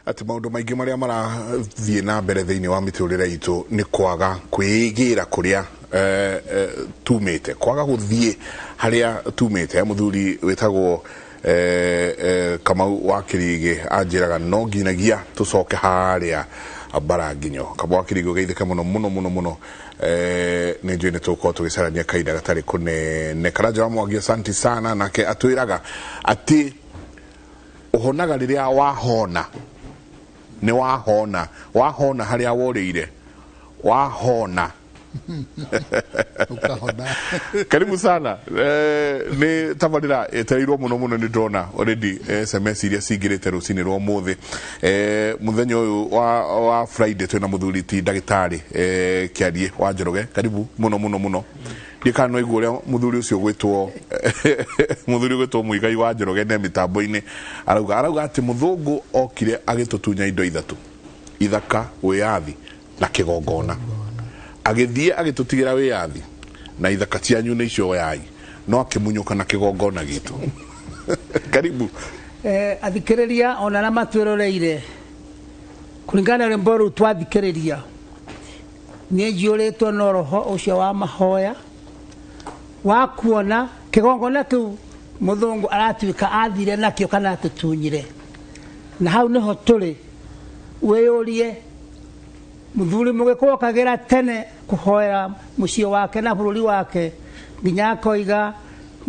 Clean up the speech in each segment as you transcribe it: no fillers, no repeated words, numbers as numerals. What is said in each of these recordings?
ati maundu maingi maria marathie na mbere thiini wa miturire itu ni kwaga kwigira kuria tumite, kwaga guthie haria tumite. Muthuri wetagwo Kamau wa Kirige anjiraga no nginagia tucoke haria Baranginyo. Kamau wa Kirige geithike muno muno muno muno. Ni njui ni tuko tugicarania kaida gatari kunene. Karaja wa Mwangi, asante sana. Nake atwiraga ati uhonaga riria wahona, ni wahona haria worire, wahona karibu sana. Ni tafadhila eterirwo muno muno ni ndona already SMS iria cingirite rucini rwa muthi muthenya uyu wa Friday twina muthuri ti ndagitari Kiarie wa Njoroge. Karibu muno muno muno. Ndikano igwo ria muthuri ucio gwitwo Muigai wa Njoroge ne mitambo-ini arauga ati muthungu okire agitutunya indo ithaka, wiyathi na kigongona, agithie agitutigira wiyathi na ithaka cianyu ni icio yai, no akimunyuka na kigongona gitu. Karibu. Athikiriria ona na matwiroreire kuringana na mboru twathikiriria ni njiuritwo no roho ucio wa mahoya wa kuona kigongona tu muthungu aratuika athire nakio kana atutunyire, na hau niho turi weyurie muthuri mugiko kagira tene kuhoera mucio wake na bururi wake nginya koiga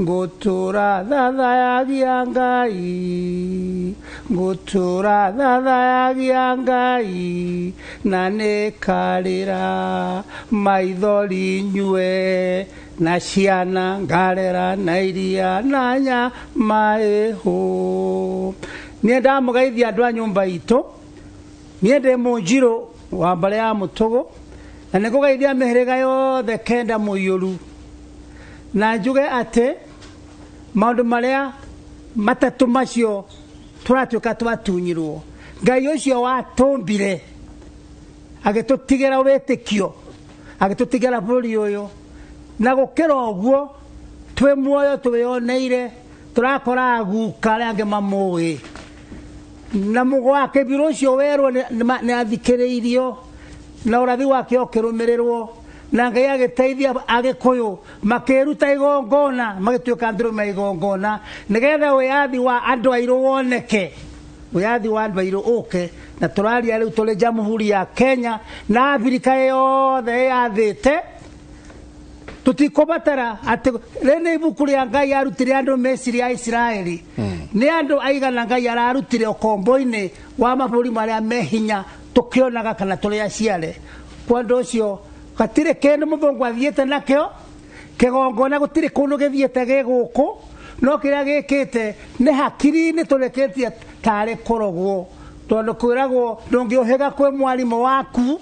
ngutura thatha ya Ngai, ngutura thatha ya Ngai, na nikarira maithori nyue na ciana ngarera na iria na nyama ihu. Nie ndamugeithia andu a nyumba itu, nie ndi Munjiru wa mbare ya Mutugu, na nikugeithia mihiriga yothe kenda muiyuru, na njuge ati maundu maria matatu macio turatuika twatunyirwo. Ngai ucio watumbire agitutigira witikio, agitutigira bururi uyu, na gukira uguo twi muoyo tuyoneire turakora aguka aria angi mamui, na mugo wake biru ucio werwo ni athikiriirio na urathi wake ukirumirirwo, na Ngai agiteithia Agikuyu makiruta igongona, magituika ndrume igongona, nigetha wiyathi wa andu airu woneke, wiyathi wa andu airu uke. Na turaria riu tuli Jamhuri ya Kenya na Afrika yothe yathite, tutikobatara ati rene ibuku ria Ngai arutire andu Misiri ya Israeli, ni andu aigana Ngai ararutire ukombo-ini wa maburi maria mehinya tukionaga kana tuli aciare. Kwa ndu ucio gatire kindu muthungu athiete nakio kigongona, gutire kundu githiete giguku, no kiria gikite ni hakiri-ini tureketie tari kurogwo, tondu kwiragwo ndungiohega kwi mwarimu waku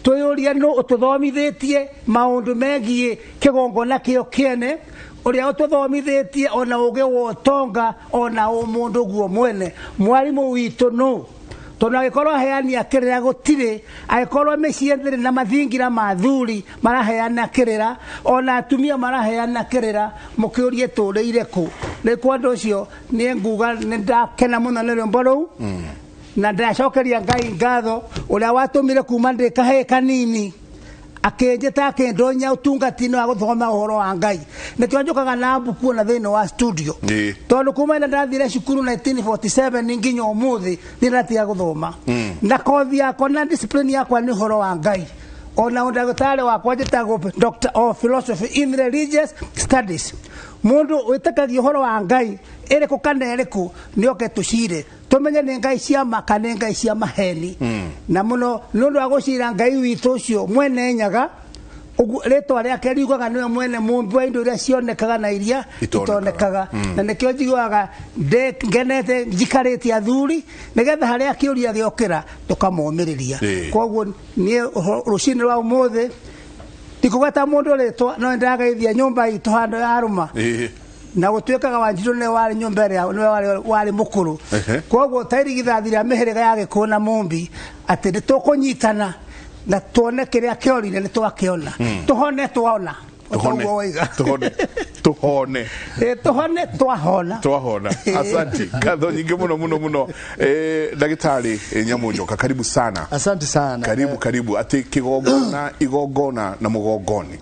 tuyuria no ututhomithitie maundu megie kigongona kio kiene, uria ututhomithitie ona uge wotonga ona umundu guo mwene. Mwarimu witu no tondu agikorwo heani akirira gutire, agikorwo meciendere na mathingira mathuri maraheana akirira, ona atumia maraheana akirira, mukiurie turire ku. Ni kwa ndu ucio ni nguga ni ndakena muno ni rwimbo ruu, na ndacokeria Ngai ngatho uria watumire kuma ndi kahe kanini akinjita akindonya utungatini wa guthoma uhoro wa Ngai. Nikio njukaga na mbuku na thiini wa studio, tondu kuma ina ndathire cukuru 1947 nginya umuthi ndiratia guthoma, na kothi yakwa na discipline yakwa ni uhoro wa Ngai. Ona undagitari wakwa njitagwo Doctor of Philosophy in Religious Studies. Mundu witakagia uhoro wa Ngai iriku kana iriku nioke tucire tumenye ni Ngai cia maka ni Ngai cia maheni, na muno nundu wa gucira Ngai witu ucio mwene nyaga ritwa riake riugaga niwe mwene mumbi wa indo iria cionekaga na iria itonekaga. Na nikio njiguaga ngenete njikaritie athuri nigetha haria kiuria giokira tukamomiriria. Koguo nie rucini rwa umuthi tikugata mundu ritwa no ndagaithia nyumba itu hando ya Aruma, na gutuikaga Wanjiru ne wari nyumba ria ne wari mukuru. Koguo tairigithathira mihiriga ya Gikuyu na Mumbi ati nitukunyitana na tuone kiria kiorire ni twakiona, tuhone tuona tuhone twahona asante kadho nyingi muno dagitari Nyamu Njoka, karibu sana. Asante sana. Karibu ati kigogona igogona na mugogoni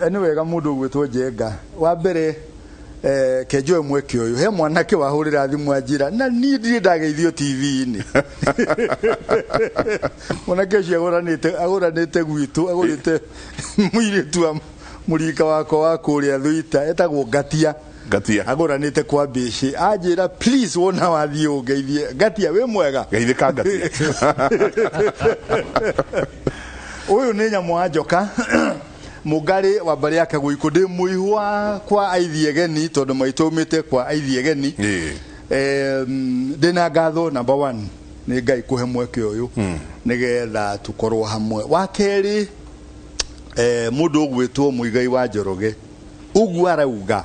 ni wega mundu gwitwo Njenga wa mbere kejoe mweke uyu he mwanake wahurira thimu ajira na ni ndiri ndageithio TV-ini mwanake cio aguranite gwitu agurite muiritu murika wako wa kuria Thuita etagwo Gatia aguranite kwa bici ajira please wona wathie ungeithie Gatia we mwega geithika Gatia uyu ni Nyamu wa Njoka mugari wa bari yake guikundi muihwa kwa aithiegeni tondu maitumite kwa aithiegeni ndina ngatho number 1 ni Ngai kuhe mweke uyu nigetha tukorwo hamwe wa keri mundu gwitwo Muigai wa Njoroge ugu arauga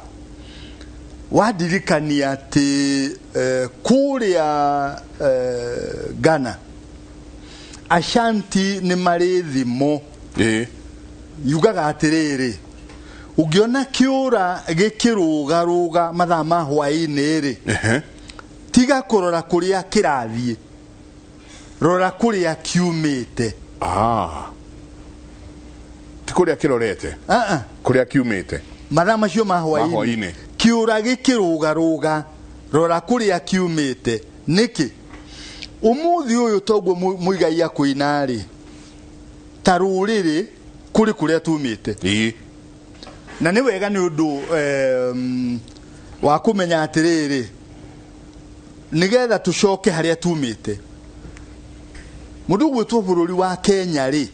wadirikania ati kuria Ghana Ashanti ni mari thimo yugaga atiriri ugiona kiura gikirugaruga mathaa ma hwaini ri tiga kurora kuria kirathie rora kuria kiumite tikuria kirorete kuria kiumite mathaa macio ma hwaini kiura gikirugaruga rora kuria kiumite niki umuthi uyu toguo Muigai akuina ri taruriri kuri kuria tumite na ni wega ni undu wa kumenya atiriri nigetha tucoke haria tumite mundu gwitwo bururi wa Kenya ri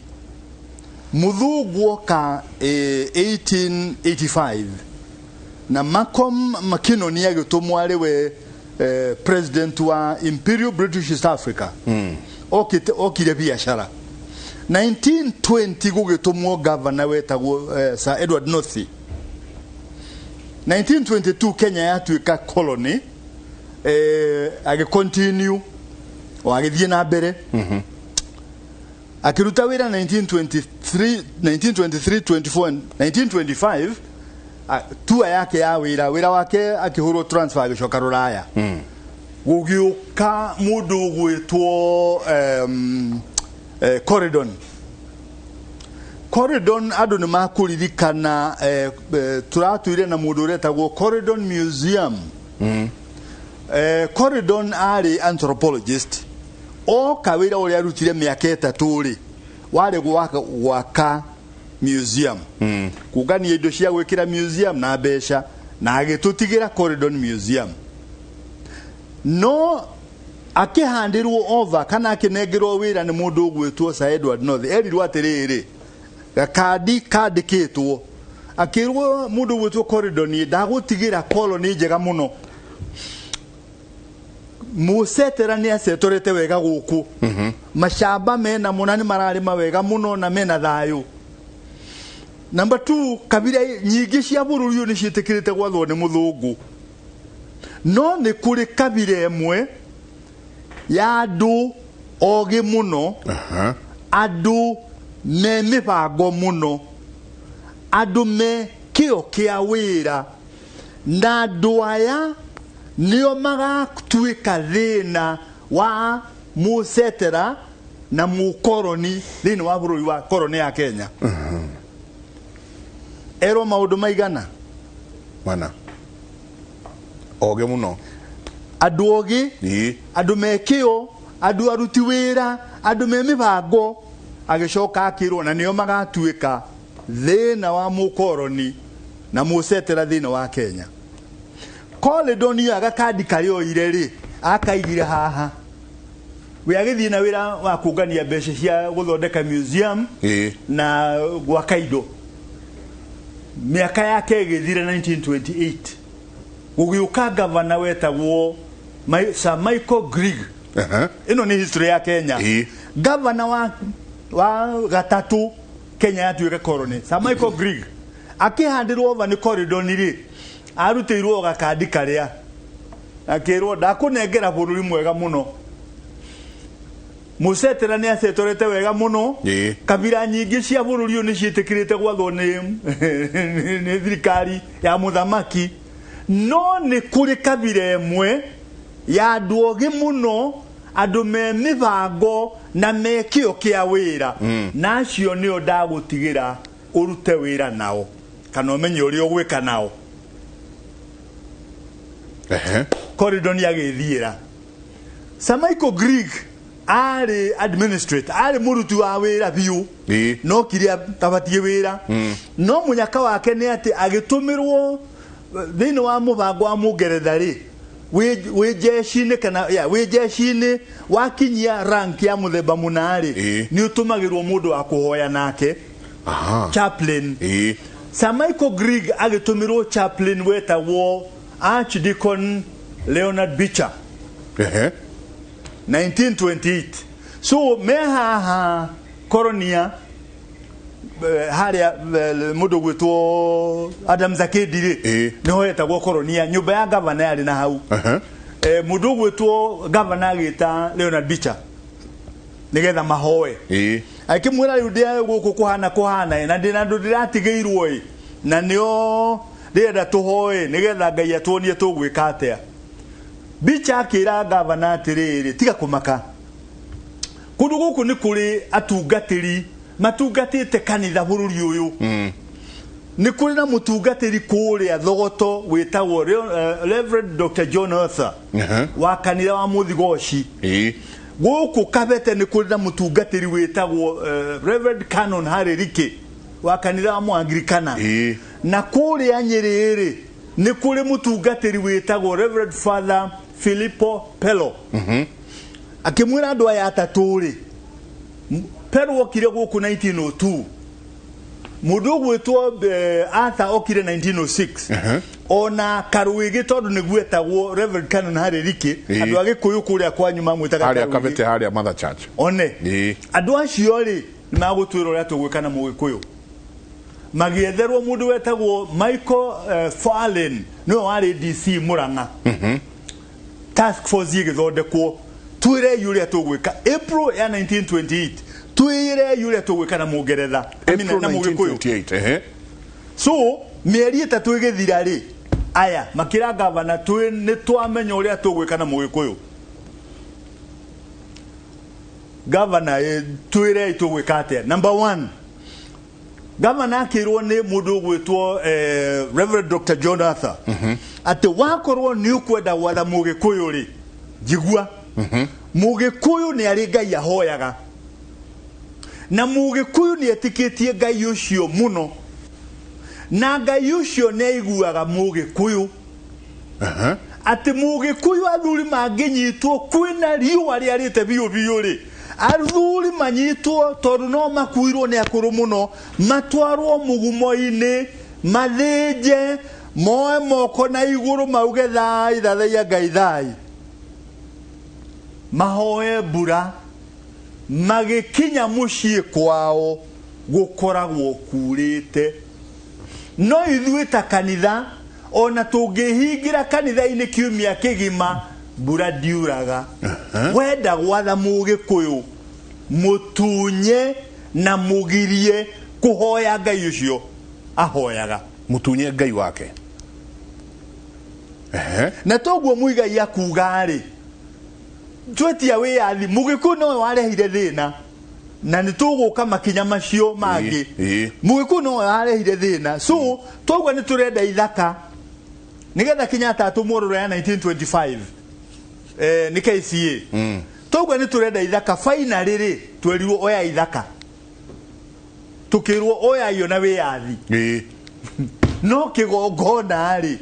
muthungu ka 1885 na Malcolm Mackinnon agitumwa ri we president wa Imperial British East Africa okire biashara 1920 gugitumwo governor wetagwo Sir Edward Northey 1922 Kenya yatuika colony continue agithie na mbere akiruta wira 1923 24 1925 tour yake ya wira wake akihurwo transfer agicoka Ruraya gugiuka mundu gwitwo Corridon andu ni makuririkana turatuire na mundu uretagwo Corridon Museum Corridon ari anthropologist o kawira uri arutire miaka 3 ri wari gwaka museum kugania indo cia gwikira museum na besha na agitutigira Corridon Museum no akihandirwo over kana akinegirwo wira ni mundu gwitwo Sir Edward Northey erirwo atiriri gakadi kandikitwo akirwo mundu gwitwo Corridon ni ndagutigira colony njega muno musetera ni asetorete wega guku mashamba mena munani mararima wega muno na mena thayu number 2 kabira nyingi cia bururi ni citikirite gwathwo ni muthungu no ni kuri kabira emwe ya andu ogi muno andu me mibango muno andu me kio kia wira na andu aya nio magatuika thina wa musetera na mukoroni thini wa bururi wa koroni ya Kenya ero maundu maigana mana oge muno andu ogi andu mekio andu aruti wira andu me mibango agicoka akirwo na nio magatuika thina wa mukoroni na musetera thina wa Kenya Corridon agakadi kario ireri akaigire haha we agithii na wira wa kungania mbeca cia guthondeka museum na gwaka indo miaka yake igithire 1928 gugiuka governor wetagwo Sir Michael Grigg ino ni history ya Kenya governor wa gatatu Kenya yatuika colony Sir Michael Grigg akihandirwo over ni Corridon ri arutirwo gakadi karia akirwo ndakunengera bururi mwega muno musetera ni asetorete wega muno kabira nyingi cia bururi ni cietikirite gwathwo ni thirikari ya muthamaki no ni kuri kabira emwe ya andu ogi muno andu me mibango na mekio kia wira na acio nio ndagutigira urute wira nao kana umenye uri ogwika nao corridor ni agithiira Samaiko Greek ari administrator ari murutu wa wira biu no kiria tabatie wira no munyaka wake ni ati agitumirwo thini wa mubango wa Mugeretha ri we jeshi-ini kana we jeshi-ini wakinyia rank ya muthemba munari ni utumagirwo mundu wa kuhoya nake chaplain Samaiko Greek agitumirwo chaplain wetagwo Archdeacon Leonard Bicha 1928 so meha koronia haria mundu gwitwo Adam Zakedire niho etagwo koronia nyumba ya governor yari na hau mundu gwitwo governor agita Leonard Bicha nigetha mahoe akimwira riu ndia guku kuhana na ndina ndu ndiratigeirwo na nio ndenda tuhoe nigetha Ngai atuonie tugwika atia Bicha akira governor atiriri tiga kumaka kundu guku ni kuri atungatiri matungatite kanitha bururi uyu ni kuri na mutungatiri kuria thogoto witagwo Reverend Dr. John Arthur wa kanitha wa Muthigoshi guku kabete ni kuri na mutungatiri witagwo Reverend Canon Harry Rike wa kanitha wa Muanglikana na kuria Nyerere ni kuri mutungatiri witagwo Reverend Father Filippo Pelo akimwira andu aya ataturi Pelo okire guku 1902 mundu gwitwo Arthur okire 1906 ona Karuigi tondu niguetagwo Reverend Canon Harry Rike andu agikuyu kuria kwa nyuma mwitaga haria kabete haria Mother Church one andu acio ri magutwira uria tugwikana mugikuyu magietherwo mundu wetagwo Michael Fallen no wari DC Muranga task force igithondekwo twire yuria tugwika April ya 1928 twire yuria tugwika na Mugeretha na Mugikuyu so mieri itatu igithira ri aya makira governor twi ni twamenya uria tugwika na Mugikuyu governor twire tugwika atia number 1 governor akirwo ni mundu gwitwo Reverend Dr. John Arthur ati wakorwo ni ukwenda watha Mugikuyu ri jigua Mugikuyu ni ari Ngai ahoyaga na Mugikuyu ni etikitie Ngai ucio muno na Ngai ucio ne iguaga Mugikuyu ati Mugikuyu athuri manginyitwo kwina riu ari arite biu ri athuri manyitwo tondu no makuirwo ni akuru muno matwarwo mugumo-ini mathinje moe moko na iguru mauge thai thathaia Ngai thai mahoe mbura magikinya mucii kwao gukoragwo kurite no ithuĩ ta kanitha ona tungihingira kanitha-ini kiumia kigima mbura ndiuraga wenda gwatha Mugikuyu mutunye na mugirie kuhoya Ngai ucio ahoyaga mutunye Ngai wake na toguo muigai akuga ri twetia wiathi Mugikuyu no warehire thina na nituguka makinya macio mangi Mugikuyu no warehire thina so toguo ni turenda ithaka nigetha Kenyatta atumurura ya 1925 ni KCA toguo ni turenda ithaka finally ri twerirwo oya ithaka tukirwo oya iyo na wiathi no kigongona ri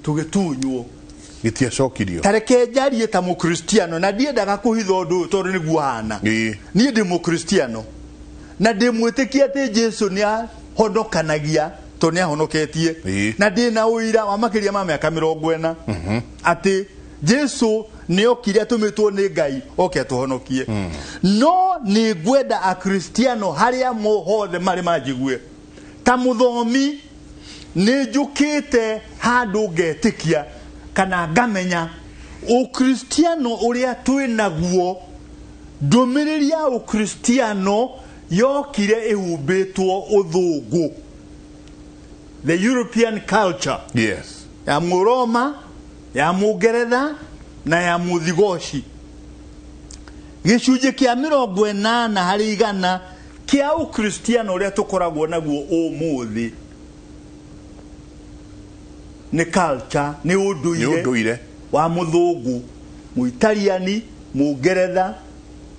tugitunywo gitiacokirio tareke jarie ta mukristiano na ndiendaga kuhitha undu tondu niguo hana ni ndi mukristiano na ndimwitikia ati Jesu ni ahonokanagia to ni ahonoketie na ndina uira wa makiria ma miaka 40 ati Jesu ni okire atumitwo ni Ngai oke tuhonokie no ni gwenda a kristiano haria mohothe mari majigue ta muthomi ni njukite handu ngetikia kana ngamenya ukristiano uria twinaguo ndũmĩrĩri ya ũkristiano yokire ĩhumbĩtwo ũthũngũ. The European culture. Yes. Ya Mũroma, ya Mũngeretha na ya Mũthigoci. Gĩcunjĩ kĩa 80 harĩ 100 kia ukristiano ũrĩa tũkoragwo naguo ũmũthĩ nĩ culture, nĩ ũndũire wa Mũthũngũ, Mũitaliani, Mũngeretha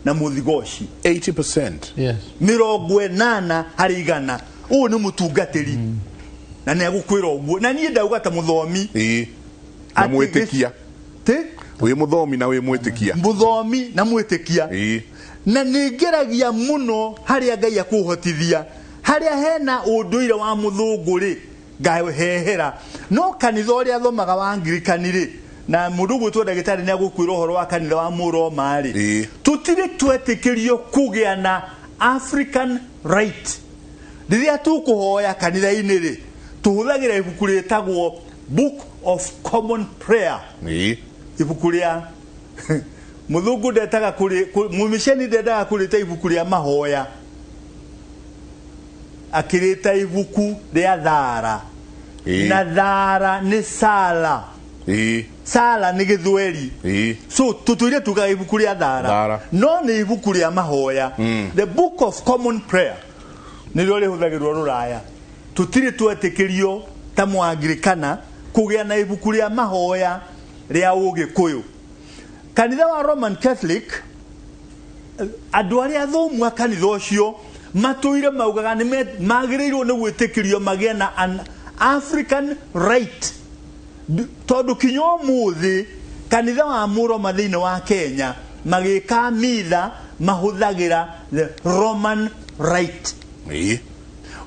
na Mũthigoci. 80%. Yes. 80 harĩ 100. Ũũ nĩ mũtungatĩri. Na nĩ agũkwĩra ũguo. Na niĩ ndauga ta mũthomi. Na mwĩtĩkia. Wĩ mũthomi na wĩ mwĩtĩkia. Mũthomi na mwĩtĩkia. Na nĩngeragia mũno harĩa Ngai akũhotithia. Harĩa hena ũndũire wa Mũthũngũ rĩ, ngahehera. No kanitha ũrĩa athomaga wa Anglikani rĩ, na mũndũ gwĩtwo ndagĩtarĩ nĩ agũkwĩra ũhoro wa kanitha wa Mũroma rĩ, tũtirĩ twetĩkĩrio kũgĩa na African right. Rĩrĩa tũkũhoya kanitha-inĩ rĩ, tuhũthagĩra ibuku rĩtagwo Book of Common Prayer. Ibuku rĩa Mũthũngũ ndetaga mũmĩceni ndendaga kũrĩta ibuku rĩa mahoya, akĩrĩta ibuku rĩa thara. Na thara nĩ sala. Sala nĩ Gĩthweri. So tũtũire tugaga ibuku rĩa thara, no nĩ ibuku rĩa mahoya. The Book of Common Prayer nĩrĩo rĩhũthagĩrwo Rũraya. Tũtirĩ twetĩkĩrio ta Mũanglikana kũgĩa na ibuku rĩa mahoya rĩa Ũgĩkũyũ. Kanitha wa Roman Catholic, andũ arĩa athomu a kanitha ũcio matũire maugaga nĩ magĩrĩirwo nĩ gwĩtĩkĩrio magĩe na an African right. Tondũ kinya ũmũthĩ kanitha wa Mũroma thĩinĩ wa Kenya magĩka mitha mahũthagĩra the Roman right.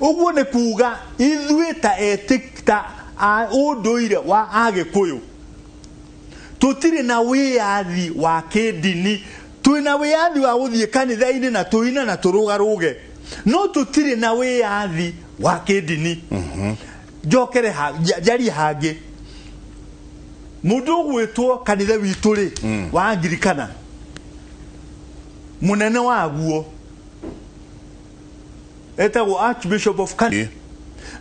Ũguo nĩ kuuga ithuĩ ta etĩkta a ũndũire wa Agĩkũyũ tũtirĩ na wĩyathi wa kĩndini. Twĩna wĩyathi wa gũthiĩ kanitha-inĩ na tũine na tũrũgarũge, no tũtirĩ na wĩyathi wa kĩndini. Njokere njari hangĩ, mũndũ gwĩtwo kanitha witũ rĩ wa Anglikana, mũnene waguo etagwo Archbishop of Canterbury.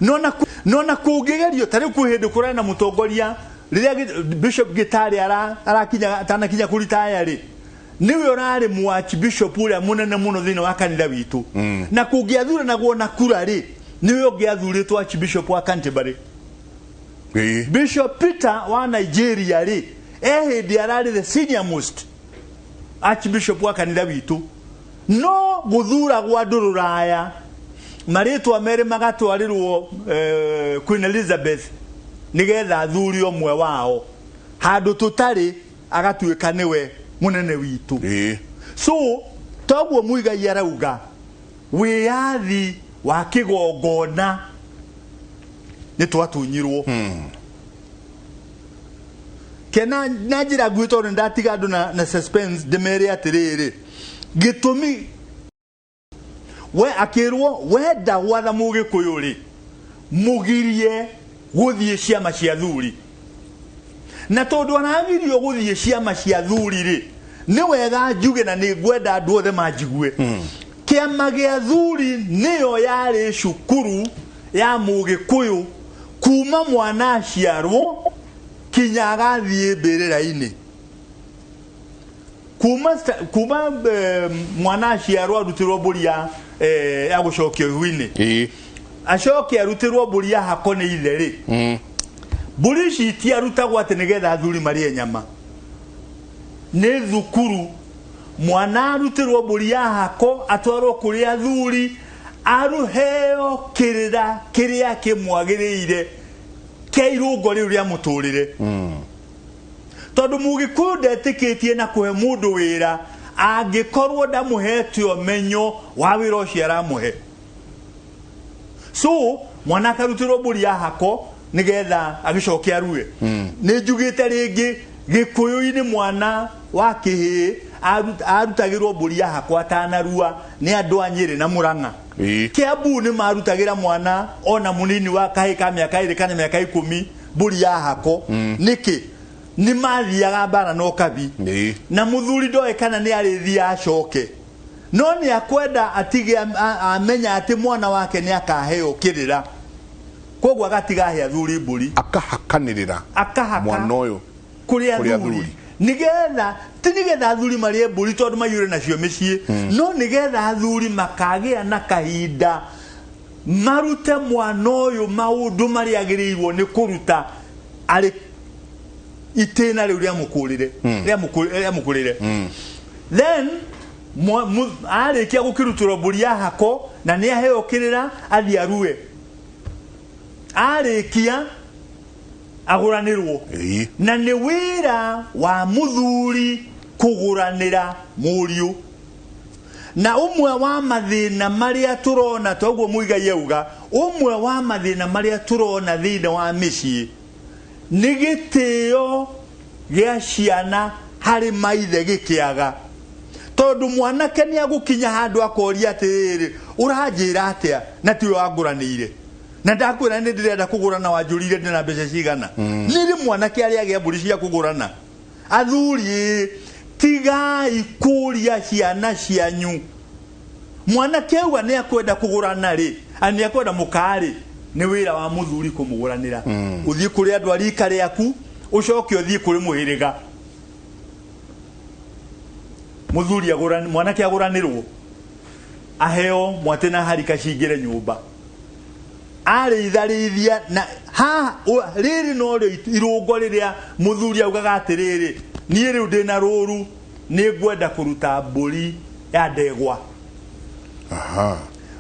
No na kũngĩgerio tarĩ kwĩ hĩndĩ kũrĩ na mũtongoria rĩrĩa Bishop Gĩtarĩ arakinya atanakinya kũritaya rĩ, niwe ũrarĩ mu Archbishop ũrĩa mũnene mũno thĩinĩ wa kanitha witũ. Na kũngĩathuranagwo na kura rĩ, niwe ũngĩathurĩtwo Archbishop wa Canterbury. Bishop Peter wa Nigeria rĩ, hĩndĩ ararĩ the senior most Archbishop wa kanitha witũ. No gũthuragwo andũ Rũraya marĩtwa merĩ magatwarĩrwo Queen Elizabeth nigetha athuri omwe wao, handũ tũtarĩ agatuĩka nĩwe mũnene witũ. So toguo Muigai arauga wĩyathi wa kĩgongona nĩ twatunyirwo. Kena na njĩra nguhĩ tondũ ndatiga andũ na suspense ndĩmere atĩrĩrĩ, gĩtũmi we akĩrwo wenda gwatha Mũgĩkũyũ rĩ, mũgirie gũthiĩ ciama cia thuri. Na tondũ anagirio gũthiĩ ciama cia thuri rĩ, nĩ wega njuge na nĩ ngwenda andũ othe manjigue. Kĩama gĩa thuri nĩyo yarĩ cukuru ya Mũgĩkũyũ kuma mwana aciarwo kinya agathiĩ mbĩrĩra-inĩ. Kuma mwana aciarwo arutirwo mbũri ya gũcokio ihu-inĩ, acoke arutirwo mbũri ya hako nĩ ithe rĩ, mbũri ici itiarutagwo atĩ nĩgetha athuri marĩe nyama. Nĩ thukuru, mwana arutirwo mbũri ya hako atwarwo kũrĩ athuri, aruheo kĩrĩa kĩmwagĩrĩire kĩa irũngo rĩu rĩa mũtũrĩre. Tondũ Mũgĩkũyũ ndetĩkĩtie na kũhe mũndũ wĩra angĩkorwo ndamũhete ũmenyo wa wĩra ũcio aramũhe. So mwana akarutirwo mbũri ya hako nigetha agĩcoke arue. Nĩ njugĩte rĩngĩ Gĩkũyũ-inĩ mwana wa kĩhĩ arutagĩrwo mbũri ya hako atanarua nĩ andũ a Nyĩrĩ na Mũrang'a. Kiambu nĩ marutagĩra mwana ona mũnini wa kahĩ ka mĩaka 2 kana mĩaka 10 mbũri ya hako. Nĩkĩ? ni mathiaga mbara no kabi na muthuri ndoe kana ni arithia acoke no ni akwenda atige amenya ati mwana wake ni akaheo kirira kogwa gatiga he athuri mburi akahakanirira mwana uyu kuri athuri nigetha tinigetha athuri marie mburi tondu mayure nacio micii no nigetha athuri makagia na kahinda marute mwana uyu maundu mari agirirwo ni kuruta ari itena riu ria mukurire ria mukurire then arikia gukiruturo mburi ya hako na ni aheo kirira athi arue arikia aguranirwo na ni wira wa muthuri kuguranira muriu na umwe wa mathina maria turona toguo muiga yeuga umwe wa mathina maria turona thina wa micii ni gitio gia ciana hari maithe gikiaga tondu mwanake ni agukinya handu akoria atiriri uranjira atia na tiwe waguranire na ndakwira ni ndirenda kugurana wanjurire ndina mbeca cigana niri mwanake ari agia mburi cia kugurana athuri tiga ikuria ciana cianyu mwanake uga ni akwenda kugurana ri ani akwenda mukari ni wira wa muthuri kumuguranira uthii kuri andu arika riaku ucoke uthii kuri muhiriga muthuri agurani mwanake aguranirwo aheo mwatena harika cingire nyumba ari itharithia na ha riri no ri irungo riria muthuri augaga atiriri nie riu ndina ruru ni ngwenda kuruta mburi ya ndegwa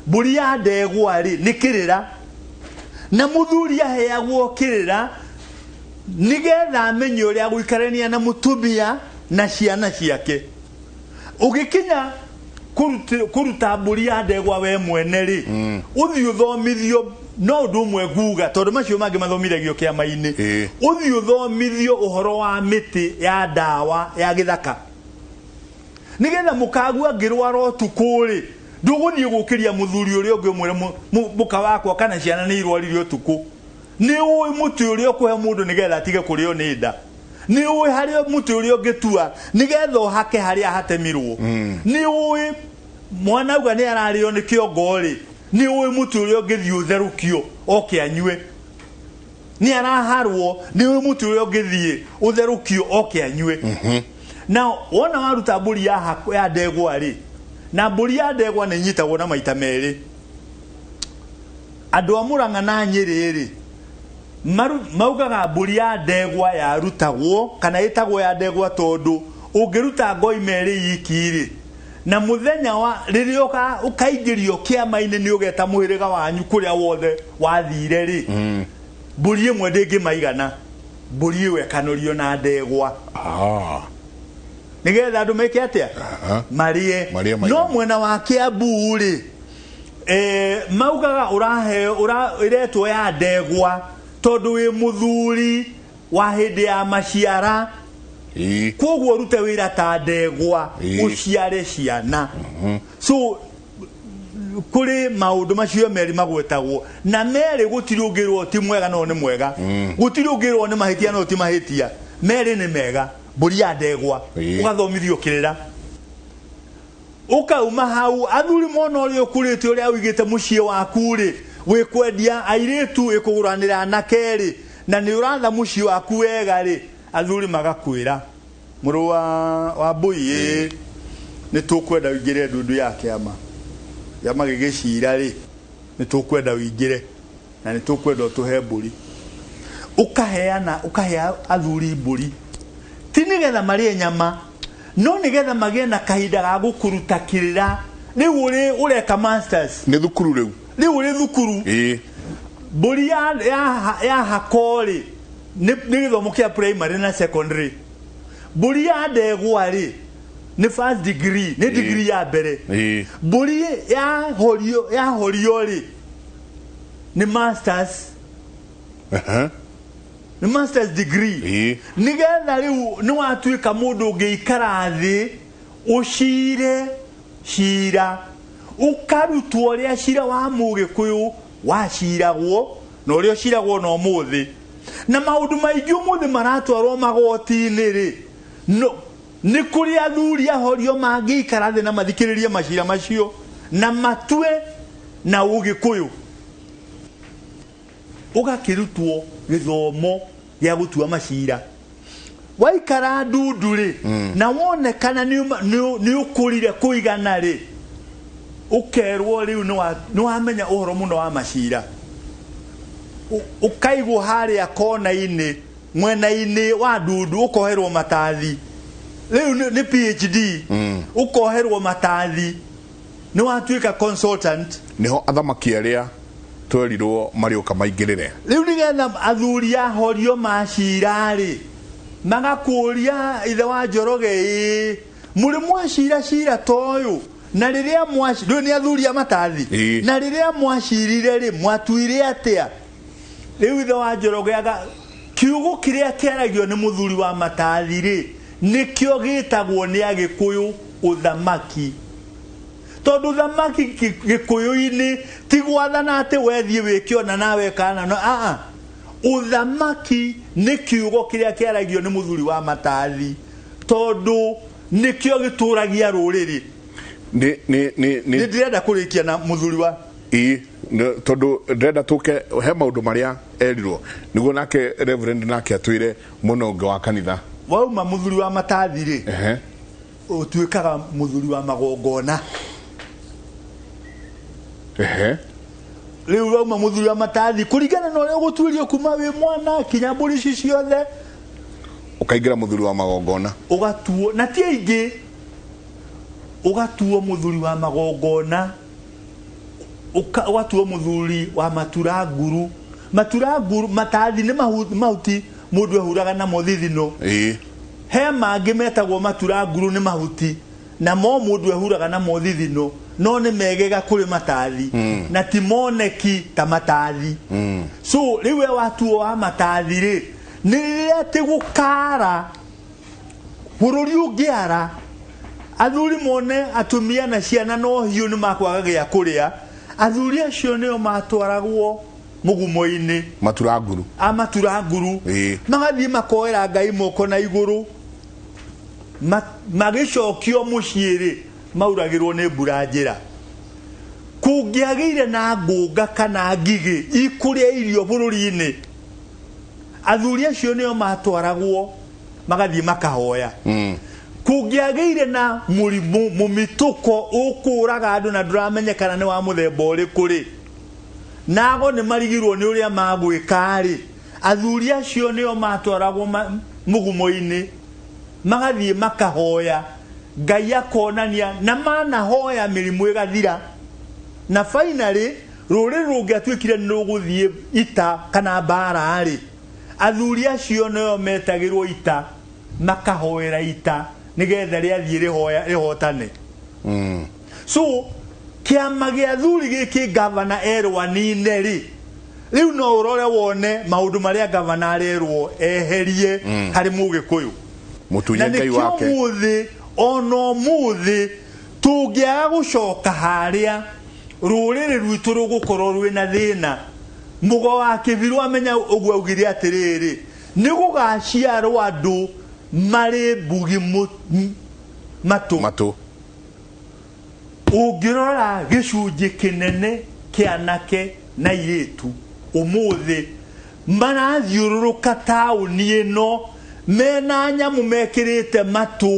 mburi ya ndegwa ri ni kirira na muthuri aheagwo kirira nigetha amenye uria guikarania na mutumia na ciana ciake ugikinya kuruta mburi ya ndegwa we mwene ri uthi uthomithio no ndu mwe guga tondu macio mangi mathomiragio kiama-ini uthi uthomithio uhoro wa miti ya dawa ya githaka nigetha mukagu angirwara utukuri nduguthie gukiria muthuri uria ungi mwire muka wakwa kana ciana ni irwarire utuku ni uwi muti uria ukuhe mundu nigetha atige kurio ni nda ni uwi hari muti uria ungitua nigetha uhake haria hatemirwo ni uwi mwana uga ni arario ni kiongori ni uwi muti uria ungithi utherukio oke anywe ni araharwo ni uwi muti uria ungithie utherukio oke anywe na wona waruta mburi ya ndegwa ri na mburi ya ndegwa ni nyitagwo na maita meri andu amuranga na Nyeri ri maugaga mburi ya ndegwa ya rutagwo kana itagwo ya ndegwa tondu ungiruta ngoi meri ikiri na muthenya wa ririo ukaingirio kiama-ini ni ugeta muhiriga wanyu kuria wothe wathire ri mburi imwe ndingimaigana mburi iwe kanurio na ndegwa nigetha andu meke atia marie no mwena wa Kiambu ri maugaga iretwo ya ndegwa tondu wi muthuri wa hindi ya maciara koguo rute wira ta ndegwa uciare ciana so kuri maundu macio meri magwetagwo na meri gutiri ungirwo ti mwega no ni mwega gutiri ungirwo ni mahitia no ti mahitia meri ni mega mburi ya ndegwa ugathomithio kirira ukauma hau athuri mona uria ukurite uria wigite mucie waku ri wikwendia airitu ikuguranira anakeri na ni uratha mucie waku wega ri athuri magakwira muru wa mbui ni tukwenda wingire ndundu ya kiama gigicira ri ni tukwenda wingire na ni tukwenda tuhe mburi ukahea athuri mburi tinigetha marie nyama no nigetha magie na kahinda ga gukuruta kirira riu uri ureka masters ni thukuru riu uri thukuru mburi ya hakori ni githomo kia primary na secondary mburi ya ndegwa ri ni first degree ni degree ya mbere mburi ya horio ri ni masters ni masters degree nigetha riu ni watuika mundu ungiikara thi ucire cira ukarutwo ria cira wa Mugikuyu waciragwo na uria uciragwo no muthi na maundu maingĩ ũmũthĩ maratwarwo magoti-inĩ rĩ no nĩ kũrĩ athuri ahorio mangĩikara thĩ na mathikĩrĩrie macira macio na matue na ũgĩkũyũ ũgakĩrutwo gĩthomo gĩa gũtua macira waikara ndundu rĩ na wonekana nĩ ũkũrire kũigana rĩ ũkerwo rĩu nĩ wamenya ũhoro mũno wa macira ũkaigwo harĩa kona-inĩ mwena-inĩ wa ndundu ũkoherwo matathi rĩu nĩ PhD ũkoherwo matathi nĩ watuĩka consultant nĩho athamaki arĩa twerirwo marĩũka maingĩrĩre rĩu nĩgetha athuri ahorio macira rĩ magakũria ithe wa Njoroge mũrĩ mwacira cira toyũ na rĩrĩa mwacira nĩ athuri a matathi na rĩrĩa mwacirire rĩ mwatuire atĩa rĩu ithe wa Njoroge kiugo kĩrĩa kĩaragio nĩ mũthuri wa matathi rĩ nĩkĩo gĩtagwo nĩ Agĩkũyũ ũthamaki tondũ ũthamaki Gĩkũyũ-inĩ ti gwathana atĩ wethiĩ wĩkĩona nawe kana ũthamaki nĩ kiugo kĩrĩa kĩaragio nĩ mũthuri wa matathi tondũ nĩkĩo gĩtũragia rũrĩrĩ nĩ ndĩrenda kũrĩkia na mũthuri wa tondũ ndĩrenda tũke he maũndũ marĩa erirwo nĩguo nake Reverend nake atwĩre mũnongo wa kanitha wauma mũthuri wa matathi rĩ ũtuĩkaga mũthuri wa magongona rĩu wauma mũthuri wa matathi kũringana na ũrĩa ũgũtuĩrio kuma wĩ mwana kinya mbũri ici ciothe ũkaingĩra mũthuri wa magongona ũgatuo na ti aingĩ ũgatuo mũthuri wa magongona ũgatuo mũthuri wa maturanguru matathi nĩ mahuti mũndũ ehuraga namo thithino he mangĩ metagwo maturanguru nĩ mahuti na mo mũndũ ehuraga namo thithino no nĩ megega kũrĩ matathi na ti moneki ta matathi so rĩu we watuo wa matathi rĩ nĩ rĩrĩa atĩ gũkara bũrũri ũngĩara athuri mone atumia na ciana no hiũ nĩ makwaga gĩa kũrĩa athuri acio nĩo matwaragwo mũgumo-inĩ maturanguru magathiĩ makoera Ngai moko na igũrũ magĩcokio mũciĩ rĩ mauragĩrwo nĩ mbura njĩra kũngĩagĩire na ngũnga kana ngigĩ ikũrĩa irio bũrũri-inĩ athuri acio nĩo matwaragwo magathiĩ makahoya kũngĩagĩire na mũrimũ mũmitũko ũkũraga andũ na ndũramenyekana nĩ wa mũthemba ũrĩkũ rĩ nago nĩ marigirwo nĩ ũrĩa magwĩka rĩ athuri acio nĩo matwaragwo mũgumo-inĩ magathiĩ makahoya Ngai akonania na manahoya mĩrimũ ĩgathira na finally rũrĩrĩ rũngĩatuĩkire nĩ rũgũthiĩ ita kana mbara rĩ athuri acio nĩo metagĩrwo ita makahoera ita nĩgetha rĩathiĩ rĩhotane so kĩama gĩa athuri gĩkĩ gavana erwanine rĩ rĩu no ũrore wone maũndũ marĩa gavana arerwo eherie harĩ Mũgĩkũyũ mũtunye Ngai wake ono mũthĩ tũngĩaga gũcoka harĩa rũrĩrĩ rwitũ rũgũkorwo rwĩna thĩna mũgo wa Kĩbiru amenya ũguo augire atĩrĩrĩ nĩ gũgaciarwo andũ marĩ mbugi matũ ũngĩrora gĩcunjĩ kĩnene kĩa anake na airĩtu ũmũthĩ marathiũrũrũka taũni ĩno mena nyamũ mekĩrĩte matũ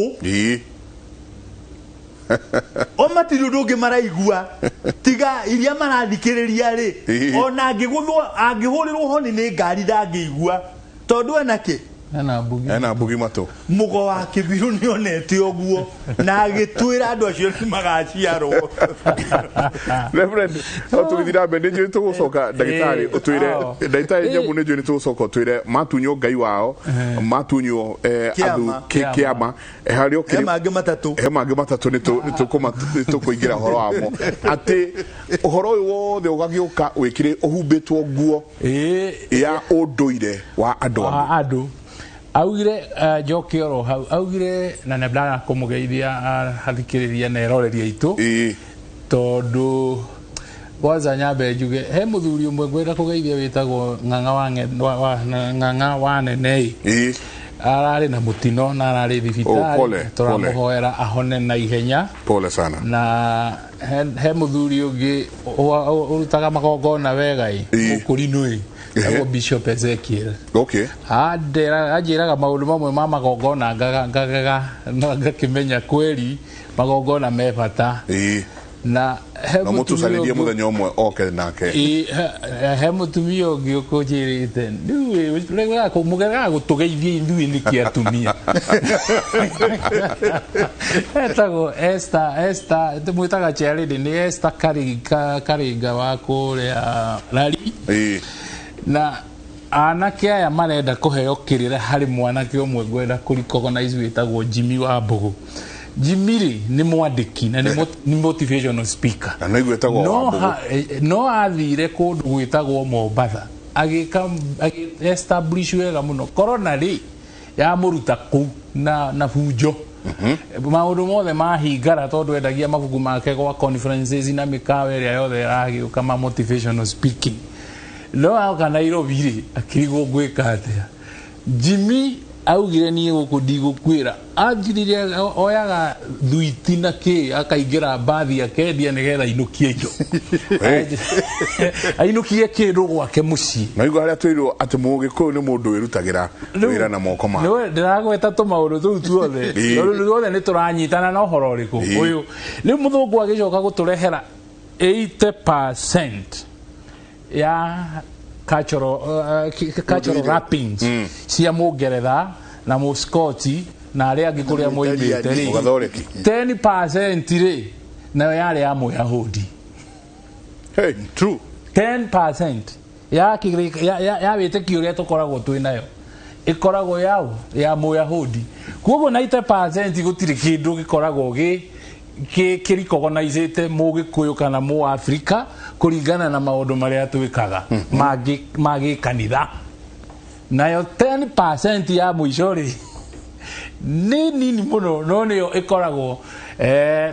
o matirĩ ũndũ ũngĩ maraigua tiga iria marathikĩrĩria rĩ ona angĩhũrĩrwo honi nĩ ngari ndangĩigua tondũ enakĩ ena mbugi matũ mũgo wa Kĩbiru nĩonete ũguo na agĩtwĩra andũ acio nĩ magaciarwo Reverend tũgĩthira mbere nĩ tũgũcoka ndagĩtarĩ ũtwĩre ndagĩtarĩ nyamũ nĩ nĩ tũgũcoka ũtwĩre matunyo Ngai wao matunyo kĩama harĩ okĩrĩ he mangĩ matatũ nĩ tũkũingĩra ũhoro wamo atĩ ũhoro ũyũ wothe ũgagĩũka wĩkĩrĩ ũhumbĩtwo nguo ya ũndũire wa andũ augire njoke oro hau augire na nebla kũmũgeithia athikĩrĩria na eroreria itũ tondũ waza nyambe njuge he muthuri umwe ngwenda kugeithia witagwo ng'ang'a wa nene arari na mutino na arari thibitari turamuhoera ahone na ihenya pole sana na he muthuri ungi urutaga magongona wega ukurinui Ego Bishop Ezekiel. Okay. Ajiraga maundu mamwe ma magongona ngakimenya kweli magongona me bata. Na no mutusaidie muthenya umwe oke nake he mutumia ungi ukujirite ndiwe rega ko mugera gutugeithia indui niki atumia etago Esther tumwitaga Charity ni Esther Karinga wa kuria Rari na anake aya marenda kuheo kirire hari mwanake umwe gwenda kuricognize witagwo Jimmy wa Mbugu. Jimmy ni mwandiki na ni motivational speaker. Na no igwetagwo no athire kundu gwitagwo Mombasa agika establish wega muno corona ri ya muruta ku na fujo maundu mothe mahingara tondu endagia mabuku make gwa conferences na mikawe ria yothe yagi kama motivational speaking. No aka Nairobi ri akirigo gwika atia Jimmy augire ni guku ndigukwira anjirire oyaga thuiti na ki akaingira bathi akendia nigetha inukie ijo ainukie kindu gwake muci na igo haria twirwo ati mugikuyu ni mundu wirutagira wira na moko ma no ndiragweta tumaundu tuu tuothe tuothe ni turanyitana na uhoro riku uyu ni muthungu agicoka guturehera 80% ya cultural wrappings cia Mugeretha na Muskoti na aria angikuria moimite ri 10% ri na yale ya Muyahudi. Hey, true. 10% ya witekio ria tukoragwo twi nayo ikoragwo ya Muyahudi. Kuogo 90% gutiri kindu gikoragwo kirikogonizete Mugikuyu kana mu Afrika kuringana na maundu maria twikaga magi kanitha nayo 10% ya muicori nini muno no niyo ikoragwo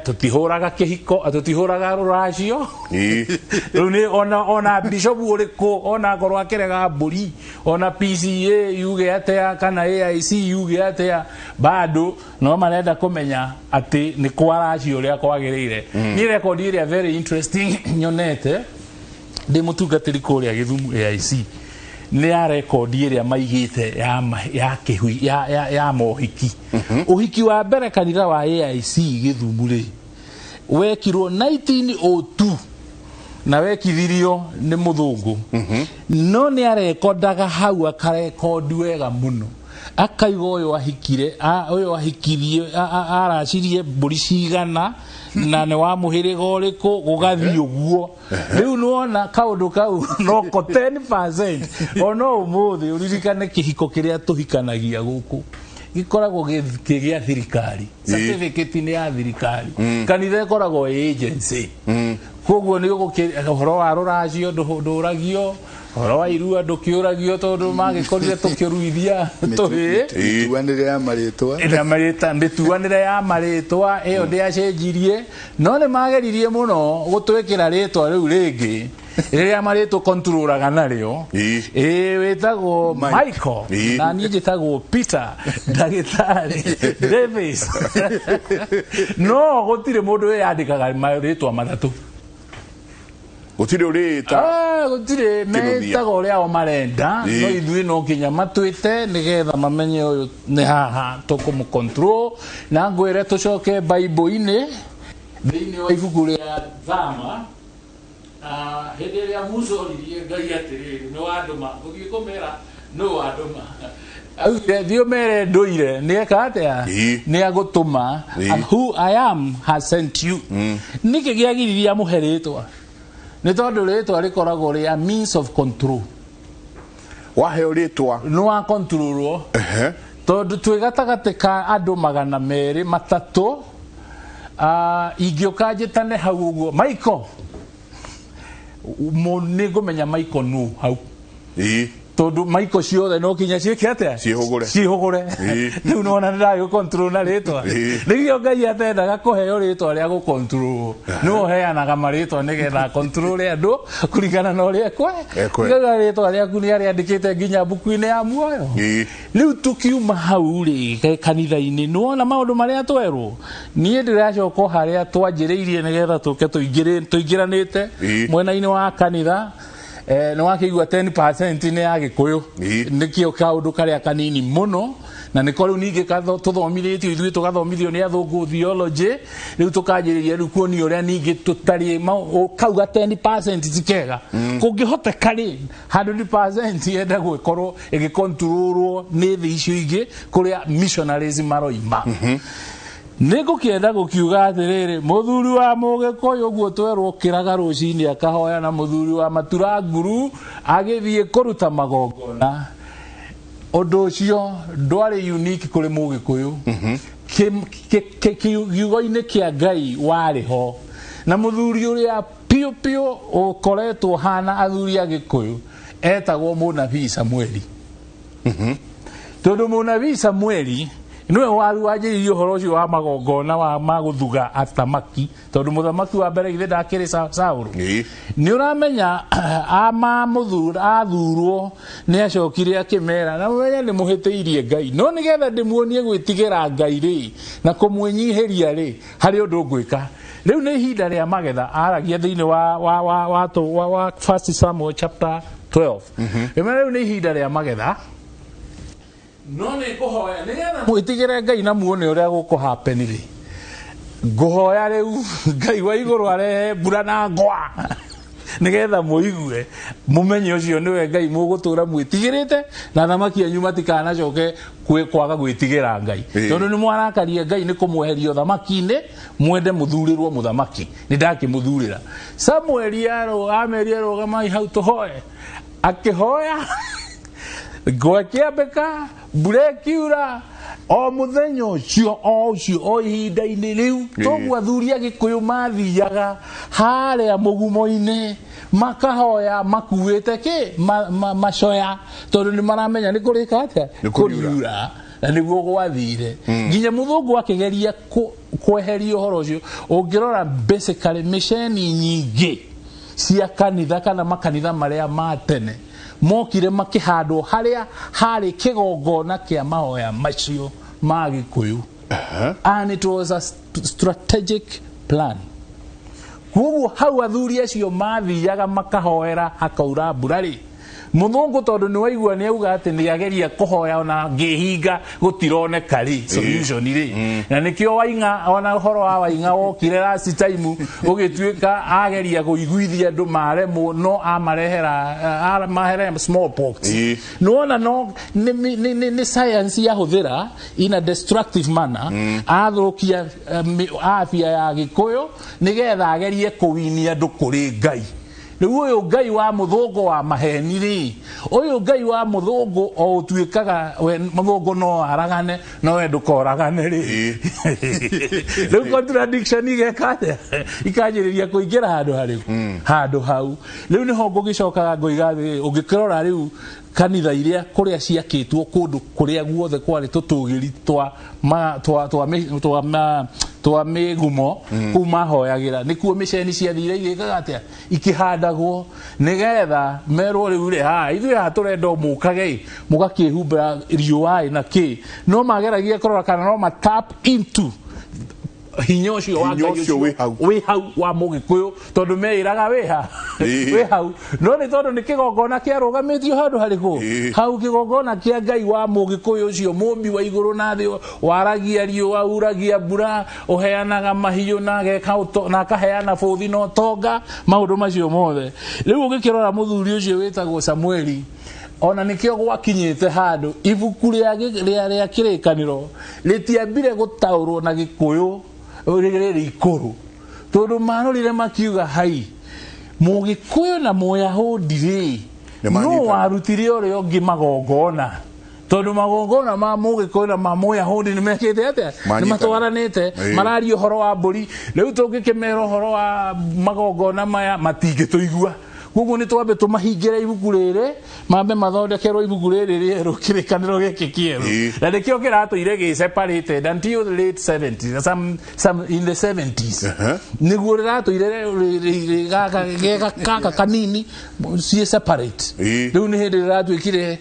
tutihuraga kihiko tutihuraga ruracio runi ona bishop uriko ona korwa akirega mburi ona PCA yuge atea kana AIC yuge atea bado no marenda kumenya ati ni kwaracio ria kwagirire ni record ire very interesting nyonete ndi mutungatiri kuria Githumu AIC ni ya record ire maigite ya mohiki uhiki wa mbere kanitha wa AIC Githumu ri wekirwo 1902 na wekithirio ni muthungu no ni arekodaga hau akarekondi wega muno akaigo uyu ahikirie aracirie mburi cigana na ne wa muhiriga uriku gugathi uguo riu nuona kaundu kau noko 10% ono umuthi uririkane kihiko kiria tuhikanagia guku gikoragwo gigia thirikari certificate ni ya thirikari kanitha ikoragwo agency koguo ni uhoro wa ruracio nduragio uhoro wa irua ndukiuragio tondu magikorire tukiruithia tuanire ya maritwa ndituanire ya maritwa iyo ndiacenjirie no ni mageririe muno gutwikira ritwa riu ringi riria maritwa controlaga nario witagwo Michael na niĩ njĩtagwo Peter ndagĩtarĩ Davis no gutire mundu weyandikaga maritwa mathatu gutire urita gutire metago ria o marenda no ithui no kinya matwite nigetha mamenye uyu ni haha tukumu control na ngwire tucoke Bible-ini thiini wa ibuku ria Thama hindi ria mucoririe Ngai atiriri ni wanduma uthii kumera no wanduma au dio mere nduire ni eka atia ni agutuma who I am has sent you niki giagiriria muheritwa ni tondu ritwa rikoragwo ri a means of control waheo ritwa no wa controlwo tondu twigatagate ka andu 200 ingioka njitane hau uguo Michael ni ngumenya Michael no hau tondu maiko ciothe no kinya ciike atia ciihugure riu nona ndirayo control na ritwa riu Ngai atendaga kuheo ritwa ria gu control no heanaga maritwa nigetha control andu kurigana na uria ngaga ritwa riaku ni ariandikite nginya buku-ini ya muoyo riu tukiuma hau ri kanitha-ini nuona maundu maria twerwo nie ndiracoka haria twanjiriirie nigetha tuke tuingiranite mwena-ini wa kanitha no akigua 10% ni ya Gikuyu nikio kaundu karia kanini muno na niko riu ningi tuthomithirio ithuĩ tugathomithio ni athungu theology riu tukanjiriria riu kuonio uria ningi tutari kauga 10% tikega kungihoteka ri 100% yenda gwikorwo igikontrolwo ni thi icio ingi kuria missionaries maroima nigukienda gukiuga atiriri muthuri wa Mugikuyu guo twerwo kiraga rucini akahoya na muthuri wa Maturanguru agithie kuruta magongona undu ucio ndwari unique kuri Mugikuyu kiugo-ini kia Ngai wariho na muthuri uria pio ukoretwo hana athuri a Gikuyu etagwo Munabii Samueli tondu Munabii Samueli niwe wanjiririe uhoro ucio wa magongona wa maguthuga athamaki tondu muthamaki wa mbere ithe ndakiri Saulu ni uramenya athurwo ni acokire akimera na wenya ni muhitiirie Ngai no nigetha ndimuonie gwitigira Ngai ri na kumwinyihiria ri hari undu ngwika riu ni ihinda ria magetha aragia thiini wa 1 Samuel chapter 12 riu ni ihinda ria magetha no ni kuhoya nigetha mwitigire Ngai na muone uria guku happen ri nguhoya riu Ngai wa iguru arehe mbura na ngwa nigetha muigue mumenye ucio niwe Ngai mugutura mwitigirite na thamaki anyu matikanacoke kwaga gwitigira Ngai tondu ni mwarakaria Ngai ni kumweheria thamaki-ini mwende muthurirwo muthamaki ni ndakimuthurira Samueli ameria rugamai hau tuhoe akihoya gwakiambika burekiura o muthenya ucio o ihinda-ini riu toguo athuri a Gikuyu mathiaga haria mugumo-ini makahoya makuite ki macoya tondu ni maramenya ni kurika atia kuriura na niguo gwathire nginya muthungu akigeria kweheria uhoro ucio ungirora basically misheni nyingi cia kanitha kana makanitha maria matene mokire makihandwo haria hari kigongona kia mahoya macio ma Gikuyu and it was a strategic plan kuguo hau athuri acio mathiaga makahoera akaura mbura ri muthungu tondu ni waigua ni auga ati ni ageria kuhoya ona ngihinga gutironeka ri solution ri na nikio Wainga ona horo wa Wainga wokire last time ugituika ageria guiguithia andu maremwo no amarehera smallpox no ni science ya huthira in a destructive manner athukia afya ya Gikuyu nigetha agerie kuwinia andu kuri Ngai uyu Ngai wa muthungu wa maheni ri uyu Ngai wa muthungu o tuikaga muthungu no aragane no we ndukoragane ri riu contradiction igekate ikanjiriria kuingira handu hau riu niho ngugicokaga ngoiga thi ungikirora riu kanitha iria kuria ciakitwo kundu kuria guothe kwari tutugiri twa migumo kuma hoyagira nikuo misheni ciathire igikaga atia ikihandagwo nigetha merwo riu ri ithuĩ turenda mukage mugakihumba riũa na ki no mageragia kurora kana no tap into hinya ucio wa Ngai ucio wi hau wa Mugikuyu tondu meiraga wi hau no ni tondu ni kigongona kia rugamitio handu hariku hau kigongona kia Ngai wa Mugikuyu ucio mumbi wa iguru na thi waragia riũa uragia mbura uheanaga mahiũ na akaheana bũthi no tonga maundu macio mothe riu ugikirora muthuri ucio witagwo Samueli ona nikio gwakinyite handu ibuku ria kirikaniro ritiambire gutaurwo na Gikuyu riri ikuru tondu marorire makiuga hai Mugikuyu na Muyahudi ri no warutire uria ungi magongona tondu magongona ma Mugikuyu na ma Muyahudi ni mekite atia ni matwaranite marario horo wa mburi riu tungikimera horo wa magongona maya matingituigua Gugu ni twambe tumahingire ibuku riri mambe mathondekerwo ibuku riri rieru kirikaniro giki kieru na nikio kiratuire gi separated until the late 70s some in the 70s niguo riratuire gaka kanini si separate riu ni hindi riratuikire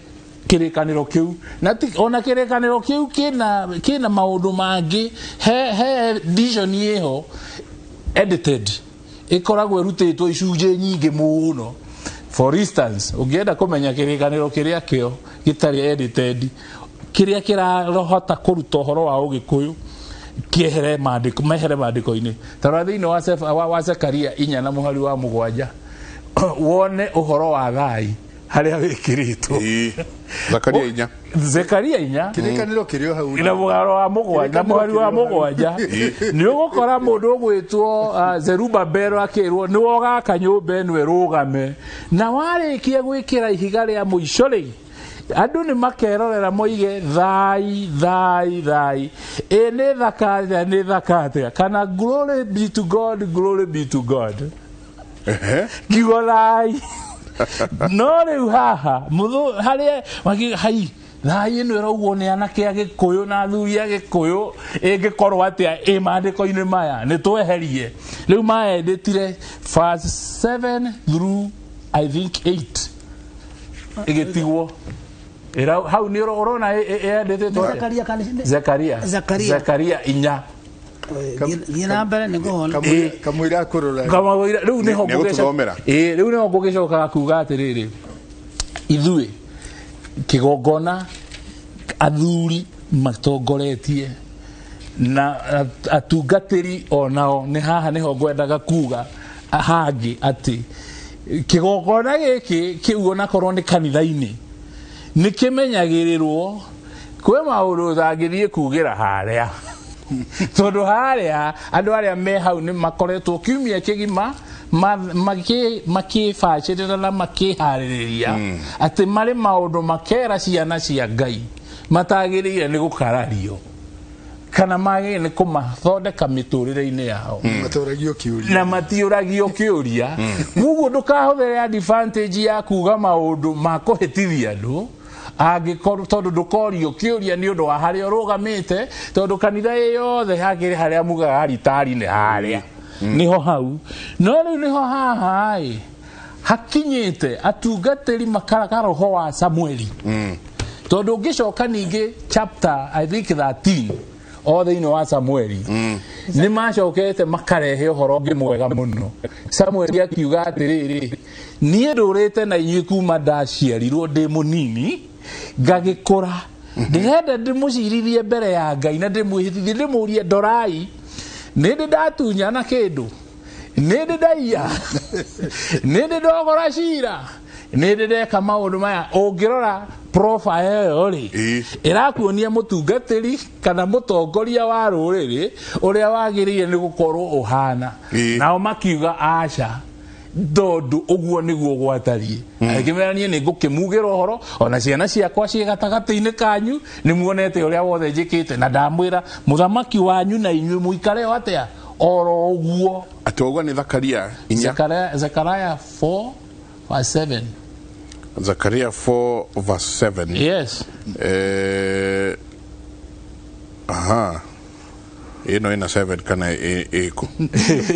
kirikaniro kiu na ona kirikaniro kiu kina maundu mangi he vision yeho edited ikoragwo rutitwo icunje nyingi muno. For instance, ungienda kumenya kirikaniro kiria kio gitari edited kiria kirarohota kuruta uhoro wa Ugikuyu kiehere mandiko ini tarathini wa Zekaria 4 na muhari wa 7 wone uhoro wa thai haria wikiritwo Zekaria 4 kirikaniro kirio hau ina mugaro wa 7 na muhari wa 7 ni ugukora mundu gwitwo Zerubabel akirwo ni woga kanyumba eno erugame na warikie gwikira ihiga ria muico ri andu ni makerorera moige thai ene thakate kana glory be to God gigorai no riu haha muthu haria hai thai ino iraugo ni anake agikuyu na athuri agikuyu ingikorwo atia imandiko-ini maya ni tweherie riu maeditire verse 7 through I think 8 igitigwo era hau ni urona edititwo Zekaria 4 Gina mbere ni gohona kamwira kurura riu ni hongogesha riu ni hongogesha kuga atiriri ithui kigongona athuri matongoretie na atungatiri onao ni haha niho ngwendaga kuga hangi ati kigongona giki kiuona korwo ni kanitha-ini ni kimenyagirirwo kwe maundu thangithie kugira haria tondu haria andu aria me hau ni makoretwo kiumia kigima makifacirira na makihaririria ati mari maundu makera ciana cia Ngai matagirire ni gukarario kana magi ni kumathondeka miturire-ini yao na matiuragio kiuria gugu ndukahuthere advantage ya kuga maundu makuhitithia andu agikorwo tondu ndukorio kiuria ni undu wa haria urugamite tondu kanitha yothe hagire haria mugaga aritari ni haria niho hau no riu niho haha hakinyite atungatiri makarakara ho wa Samueli tondu ngicoka ningi chapter I think 13 othe-ini wa Samueli ni macokete makarehe uhoro ngi mwega muno. Samueli akiuga atiriri nie ndurite na inyu kuma ndaciarirwo ndi munini ngagikura ndirenda ndimuciririe mbere ya Ngai na ndimwihithithie ndimurie ndorai nindi ndatunya na kindu nindi ndaiya nindi ndogora cira nindi ndeka maundu maya ungirora profile ori irakuonia mutungatiri kana mutongoria wa ruriri uria wagiriire ni gukorwo uhana nao makiuga aca tondu uguo niguo gwatarie agimeranie ni ngukimugira uhoro ona ciana ciakwa cie gatagati-ini kanyu ni muonete uria wothe njikite na ndamwira muthamaki wanyu na inyue muikare atia oro uguo atogwa ni Zekaria 4 verse 7 Zekaria 4 verse 7 yes aha ino ina 7 kana eko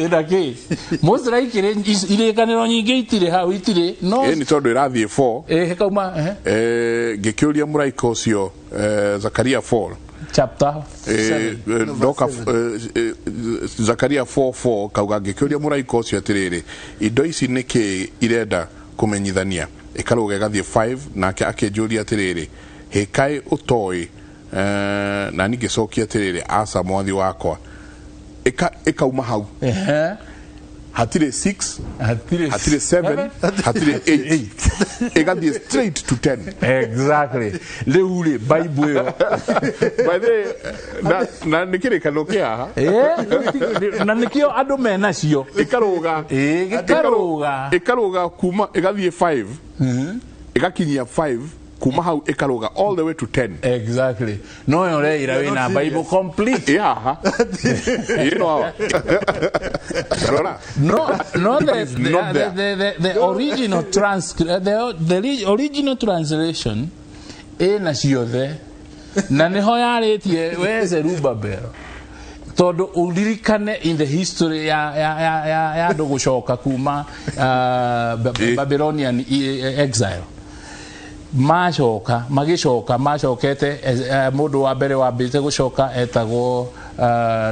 ndaki mostra ikire ile kanero nyingi itire ha itire no ni tondu irathie 4 kauma gikiuria muraika ucio Zekaria 4 chapter 7 doka Zekaria 4:4 kauga gikiuria muraika ucio atiriri indo ici niki irenda kumenyithania ikaruga gathie 5 nake akinjuria atiriri hikai utoi na ningicokia atiriri asa mwathi wakwa ikauma hau hatire 6 hatire 7 hatire 8 igathie straight to 10 exactly leuli bible yo by the na nikire kanokia na nikio andu mena cio ikaruga kuma igathie 5 igakinyia 5 kuma hau ikaruga all the way to 10. Exactly. No, you're in Bible complete. Yeah. You know. No, the original the original translation na ciothe na niho yaritie we Zerubbabel todo uririkane in the history ya gushoka kuma Babylonian exile macokete mundu wa mbere wa mbite gushoka etagwo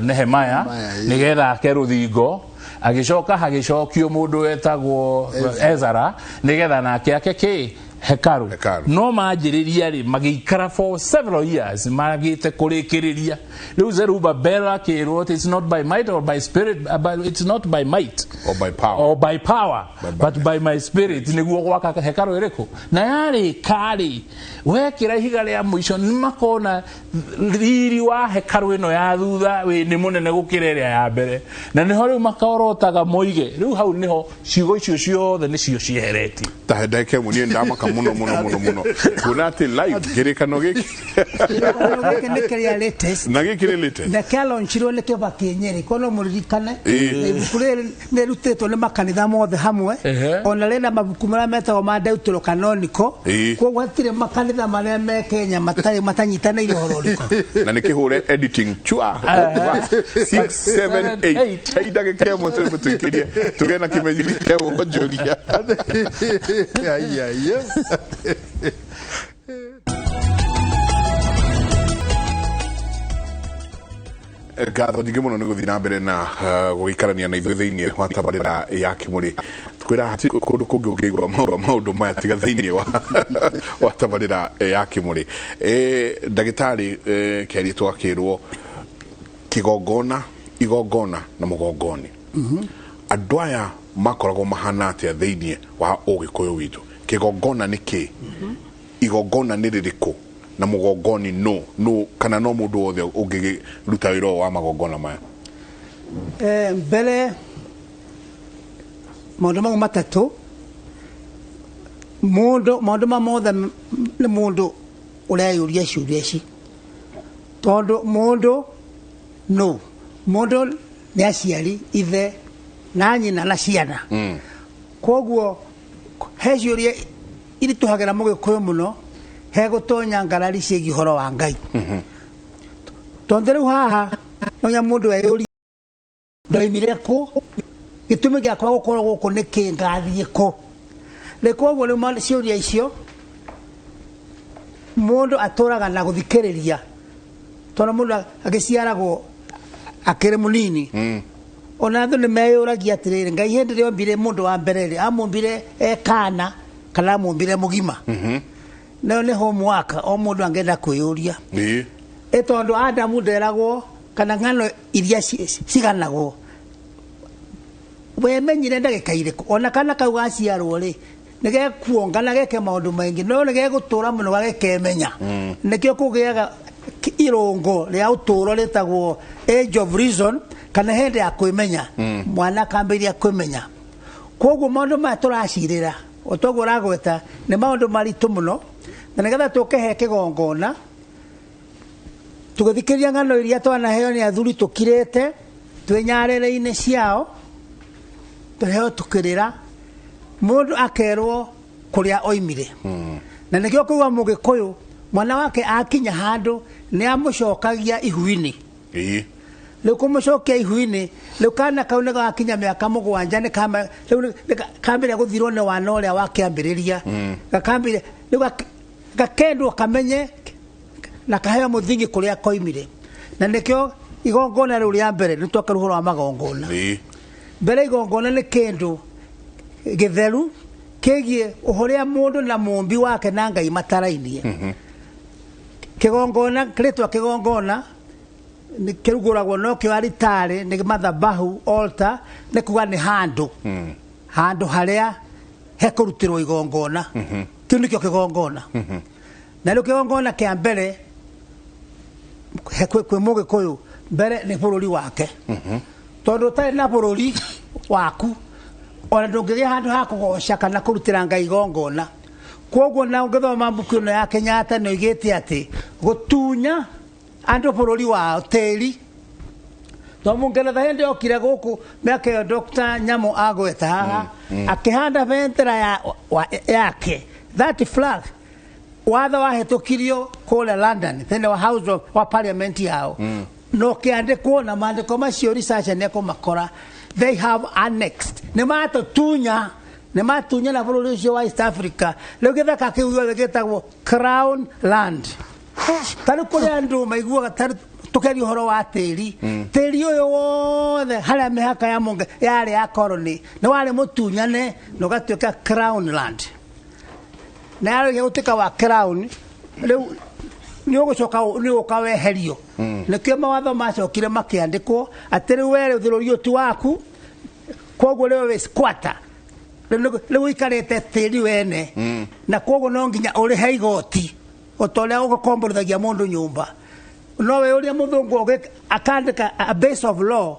Nehemiah nigetha ake ruthingo agicoka hagicokio mundu etagwo Ezra nigetha nake ake hekaru no manjiriria ri magikara for several years magite kurikiriria riu Zerubbabel akirwo it's not by might or by spirit but it's not by might or by power but by my spirit niguo gwaka hekaru iriku na yari kari wekira ihiga ria muico nimakona riri wa hekaru ino ya thutha we ni munene gukira ria ya mbere na niho riu makaorotaga moige riu hau niho ciugo icio ciothe ni cio ciehereti tahedeke munie ndamaka muno kunati live gerekano giki nekeria latest na gikire latest na kalonchiro ne keba kenyeri kono muririkane ibukure ne ruteto ne makanitha mothe hamwe ona lena mabuku mara meta ma deutero canonico ko gwatire makanitha mara me Kenya matanyitana ile hororiko na nikihure editing chua 6 7 8 taidage kemo tukiria tugena kimejiri kemo hojoria gatho nyingi muno ni guthii na mbere na guikarania na ithuĩ thĩinĩ wa tabarĩra ya Kimũrĩ twĩra hati kũndũ kũngĩ ũngĩigua maũndũ maya tiga thĩinĩ wa tabarĩra ya Kimũrĩ ndagĩtarĩ Kĩarĩ twakĩrwo igongona na mũgongoni andũ aya makoragwo mahana atĩa thĩinĩ wa ũgĩkũyũ witũ kĩgongona nĩ kĩ igongona nĩ rĩrĩkũ na mũgongoni no kana no mũndũ wothe ũngĩruta wĩra wa magongona maya mbere maũndũ mau matatũ maũndũ mothe nĩ mũndũ ũreyũria ciũria ici tondũ mũndũ nĩ aciari ithe na nyina na ciana koguo he ciũria irituhagira mũgĩkũyũ mũno he gũtonya ngarari ciĩgiĩ ũhoro wa Ngai tondũ rĩu haha nonya mũndũ eyũria ndoimire kũ gĩtũmi gĩakwa gũkorwo gũkũ nĩ kĩ ngathiĩ kũ rĩ koguo rĩu ciũria icio mũndũ atũraga na gũthikĩrĩria tondũ mũndũ agĩciaragwo akĩrĩ mũnini ona andũ nĩ meyũragia atĩrĩrĩ Ngai hĩndĩ ĩrĩa ombire mũndũ wa mbere rĩ amũmbire ekana kana amũmbire mũgima nayo nĩ homework o mũndũ angĩenda kwĩyũria tondũ Adamu nderagwo kana ng'ano iria ciganagwo wemenyire ndagĩka irĩkũ ona kana kau gaciarwo rĩ nĩgekuonga na geke maũndũ maingĩ no nĩgegũtũra mũno gagĩkemenya nĩkĩo kũgĩaga irũngo rĩa ũtũũro rĩtagwo age of reason kana hĩndĩ ya kwĩmenya mwana akambĩrĩria kwĩmenya koguo maũndũ maya tũracirĩra o toguo ũragweta nĩ maũndũ maritũ mũno na nĩgetha tũkĩhe kĩgongona tũgĩthikĩria ng'ano iria twanaheo nĩ athuri tũkirĩte twĩ nyarĩrĩ-inĩ ciao tũheo tũkĩrĩra mũndũ akerwo kũrĩa oimire na nĩkĩo kuuga mũgĩkũyũ mwana wake akinya handũ nĩ amũcokagia ihu-inĩ rĩu kũmũcokia ihu-inĩ rĩu kana kau nĩ gakinya mĩaka 7 rĩu kambĩrĩria gũthirwo nĩ wana ũrĩa wakĩambĩrĩria gakambĩrĩria rĩu gakendwo kamenye na kaheo mũthingi kũrĩa koimire na nĩkĩo igongona rĩu rĩa mbere nĩ twoka rũhoro wa magongona mbere igongona nĩ kĩndũ gĩtheru kĩgiĩ ũhũrĩa mũndũ na mũmbi wake na Ngai matarainie kĩgongona kĩrĩtwa kĩgongona nĩ kĩrugũragwo no kĩo aritari nĩ mathabahu altar nĩ kuga nĩ handũ harĩa hekũrutĩrwo igongona kĩu nĩkĩo kĩgongona na rĩu kĩgongona kĩa mbere kwĩ mũgĩkũyũ mbere nĩ bũrũri wake tondũ ũtarĩ na bũrũri waku ona ndũngĩgĩa handũ ha kũgoca kana kũrutĩra Ngai igongona koguo na ngithoma mbuku ĩno ya Kenyatta no igĩte atĩ gũtunya andũ bũrũri wa tĩri to mũngeretha hĩndĩ okire gũkũ mĩaka ĩyo Dr. Nyamo agweta haha akĩhanda bendera yake that flag watho wahĩtũkirio kũrĩa London thĩinĩ wa House of Parliament yao no kĩandĩkwo na maandĩko macio research nĩekũmakora they have annexed nĩmatũtunya na bũrũri ũcio wa East Africa rĩu gĩthaka kĩu gĩothe gĩtagwo Crown Land tarĩ kũrĩa andũ maiguaga tukeria ũhoro wa tĩri ũyũ wothe harĩa mĩhaka ya mũnge yarĩ ya colony nĩ warĩ mũtunyane na ũgatuĩka Crown Land na yarĩ gũtuĩka wa Crown rĩu nĩ ũgũka weherio nĩkĩo mawatho macokire makĩandĩkwo atĩ rĩu we bũrũri ũyũ ti waku koguo rĩwe wĩ squatter rĩu ũikarĩte tĩri wene na koguo no nginya ũrĩhe igoti ũtorĩa ũgũkomborithagia mũndũ nyũmba no we ũrĩa mũthũngũ akandĩka a base of law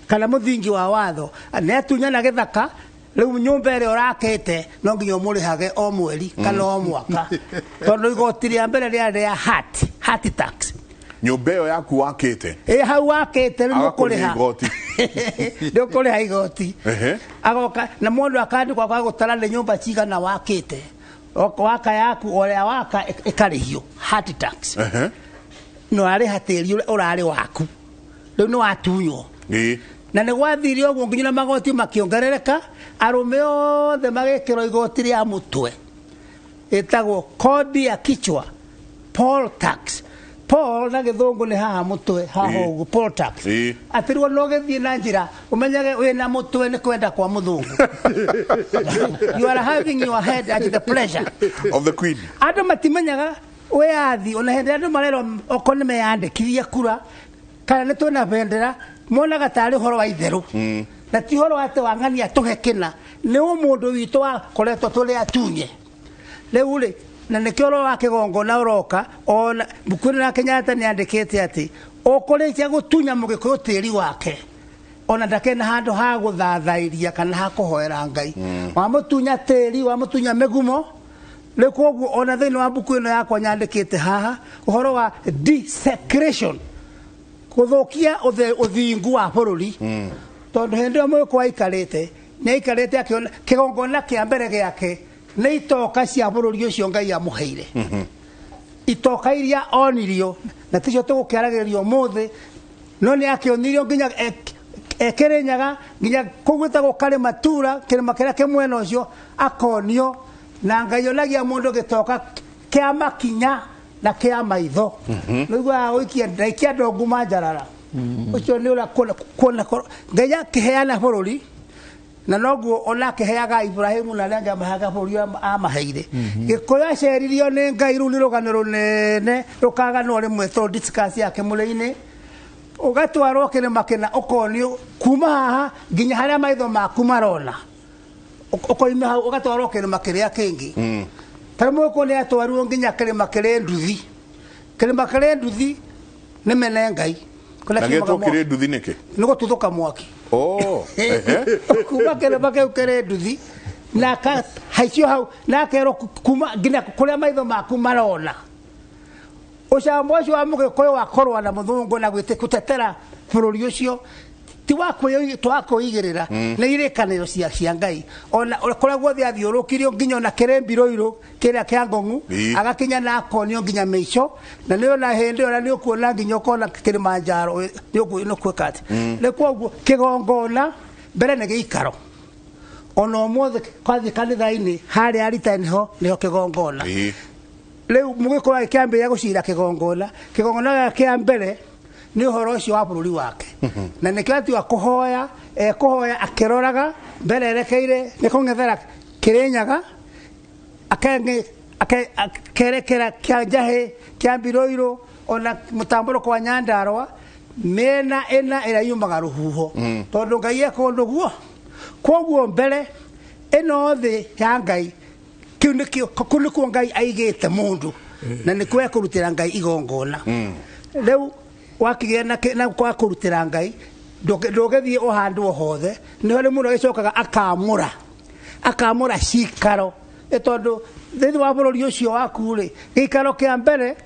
kana mũthingi wa watho nĩatunyana gĩthaka rĩu nyũmba ĩrĩa ũrakĩte no nginya ũmũrĩhage o mweri kana o mwaka tondũ igoti rĩa mbere rĩarĩ rĩa hat tax nyũmba ĩyo yaku wakĩte hau wakĩte rĩu ũkũrĩha ndũkũrĩha igoti agoka na mũndũ akandĩkwo kwa gũtara nĩ nyũmba cigana wakĩte waka yaku ũrĩa waka ĩkarĩhio hat tax no arĩha tĩri ũrarĩ waku rĩu nĩ watunywo na nĩ gwathire ũguo nginya magoti makĩongerereka arũme othe magĩkĩrwo igoti rĩa mũtwe ĩtagwo kodi ya kichwa poll tax Paul na gĩthũngũ nĩ haha mũtwe haha ũguo poll tax atĩrwo no gĩthiĩ na njĩra ũmenyage wĩna mũtwe nĩ kwenda kwa mũthũngũ you are having your head at the pleasure of the queen andũ matimenyaga wĩyathi ona hĩndĩ andũ marerwo okorwo nĩ meyandĩkithia kura kana nĩ twĩna bendera monaga tarĩ ũhoro wa itherũ na ti ũhoro atĩ wang'ania tũhe kĩna nĩ mũndũ witũ wakoretwo tũrĩ atunye rĩu rĩ na nĩkĩo ũhoro wa kĩgongona ũroka ona mbuku-inĩ ya Kenyatta nĩandĩkĩte atĩ ũkũrĩkia gũtunya mũgĩkũyũ tĩri wake ona ndakena handũ ha gũthathairia kana ha kũhoera Ngai wamũtunya tĩri wamũtunya mĩgumo rĩu koguo ona thĩinĩ wa mbuku ĩno yakwa nyandĩkĩte haha ũhoro wa desecration gũthũkia ũthingu wa bũrũri tondũ hĩndĩ ĩyo mũgĩkũyũ aikarĩte nĩaikarĩte akĩona kĩgongona kĩa mbere gĩake nĩ itoka cia bũrũri ũcio Ngai amũheire itoka iria onirio na ticio tũgũkĩaragĩrĩrio ũmũthĩ no nĩ akĩonirio nginya Kĩrĩnyaga nginya kũgwĩtagwo Karimatura kĩrĩma kĩrĩa kĩ mwena ũcio akonio na Ngai onagia mũndũ gĩtoka kĩa makinya na kĩa maitho nĩguo gũikia ndaikia ndongu manjarara ũcio nĩ ũrĩa kuona Ngai akĩheana bũrũri na noguo ona akĩheaga Ibrahimu na arĩa angĩ amaheaga bũrũri amaheire Gĩkũyũ aceririo nĩ Ngai rĩu nĩ rũgano rũnene rũkaganwo rĩmwe tondũ discuss yake mũrĩ-inĩ ũgatwarwo kĩrĩma kĩna ũkonio kuma haha nginya harĩa maitho maku marona ũkoima hau ũgatwarwo kĩrĩma kĩrĩa kĩngĩ tarĩ mũgĩkũyũ nĩ atwarirwo nginya kĩrĩma kĩrĩ nduthi nĩ mene Ngai na gĩtwo kĩrĩ nduthi nĩkĩ nĩ gũtuthũka mwaki kuma kĩrĩma kĩu kĩrĩ nduthi na haicio hau na akerwo kuma nginya kũrĩa maitho maku marona ũcamba ũcio wa mũgĩkũyũ wa kũrũa na mũthũngũ na gũtetera bũrũri ũcio ti wakũigĩrĩra nĩ irĩkanĩro cia Ngai ona kũrĩa guothe athiũrũkirio nginya ona kĩrĩmbirũirũ kĩrĩa kĩa Ngong'u agakinya na akonio nginya mĩico na nĩ ona hĩndĩ ĩyo nĩ ũkuona nginya ũkona Kĩrĩmanjaro nĩ kwĩka atĩ nĩ koguo kĩgongona mbere nĩ gĩikaro ona ũmũthĩ kwathiĩ kanitha-inĩ harĩa arita-inĩ nĩho kĩgongona rĩu mũgĩkũyũ agĩkĩambĩrĩria gũcira kĩgongona kĩa mbere nĩ ũhoro ũcio wa bũrũri wake na nĩkĩo atua kũhoya akĩroraga mbere erekeire nĩ kũng'ethera Kĩrĩnyaga akerekera kĩa Njahĩ kĩa Mbirũirũ ona mũtambũrũko wa Nyandarũa mĩena ĩna ĩrĩa yumaga rũhuho tondũ Ngai eka ũndũ guo koguo mbere ĩno thĩ ya Ngai kĩu nĩkuo Ngai aigĩte mũndũ na nĩkuo ekũrutĩra Ngai igongona rĩu wakĩgĩa na kwa kũrutĩra Ngai ndũgĩthiĩ ũhandwo hothe nĩho rĩmwe mũndũ agĩcokaga akamũra cikaro tondũ thithi wa bururi ucio waku ri gikaro kia mbere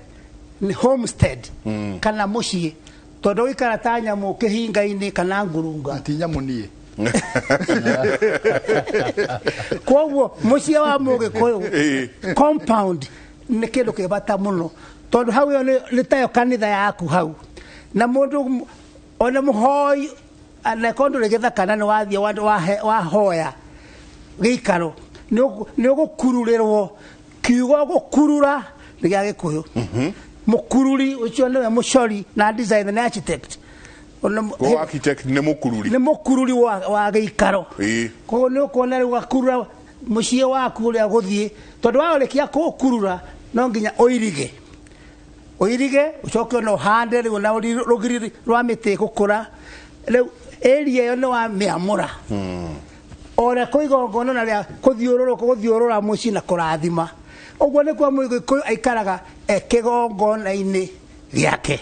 ni homestead kana mucii tondu gikara ta nyamu kihinga-ini kana ngurunga ati nyamu nie koguo mucii wa mugikuyu compound ni kindu kibata muno tondu hau yo ni tayo kanitha yaku hau na mundu ona muhoi na kondu githakana ni wathie wa hoya gikaro ni ugukururirwo kiugo gukurura ni gia gikuyu mukururi ucio ni mucori na design na architect ko architect ni mukururi wa gikaro ko ni ukona gukurura mucii waku uria guthie tondu wa urekia kukurura no nginya oirige ucoke no hande riu na rugiri rwa miti gukura riu area yo ni wa miamura ora kuigongona na ria kuthiurura mucii na kurathima uguo ni kwa Muikuyu aikaraga kigongona-ini giake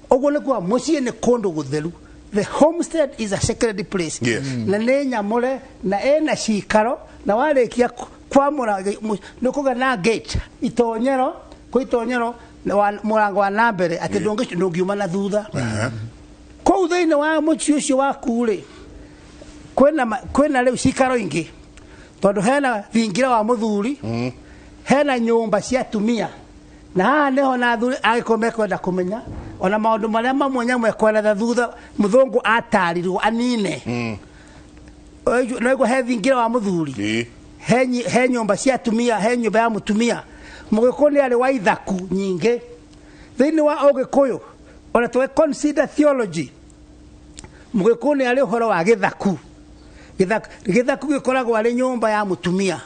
uguo ni kwa mucii ni kundu gutheru. The homestead is a sacred place. Na ni nyamure na ena cikaro na warikia kwamura ni kugana gate itonyero murango wa nambere ati ndungiuma na thutha kou thiini wa mucii ucio waku ri kwina riu cikaro ingi tondu hena thingira wa muthuri hena nyumba cia atumia na haha niho na athuri agiko mekwenda kumenya ona maundu maria mamwe nyamu ekweretha thutha muthungu atarirwo anine no iguo he thingira wa muthuri he nyumba cia atumia he nyumba ya mutumia Mugikuyu ni ari wa ithaku nyingi thiini wa Ugikuyu ona twe consider theology Mugikuyu ni ari uhoro wa githaku gikoragwo ari nyumba ya mutumia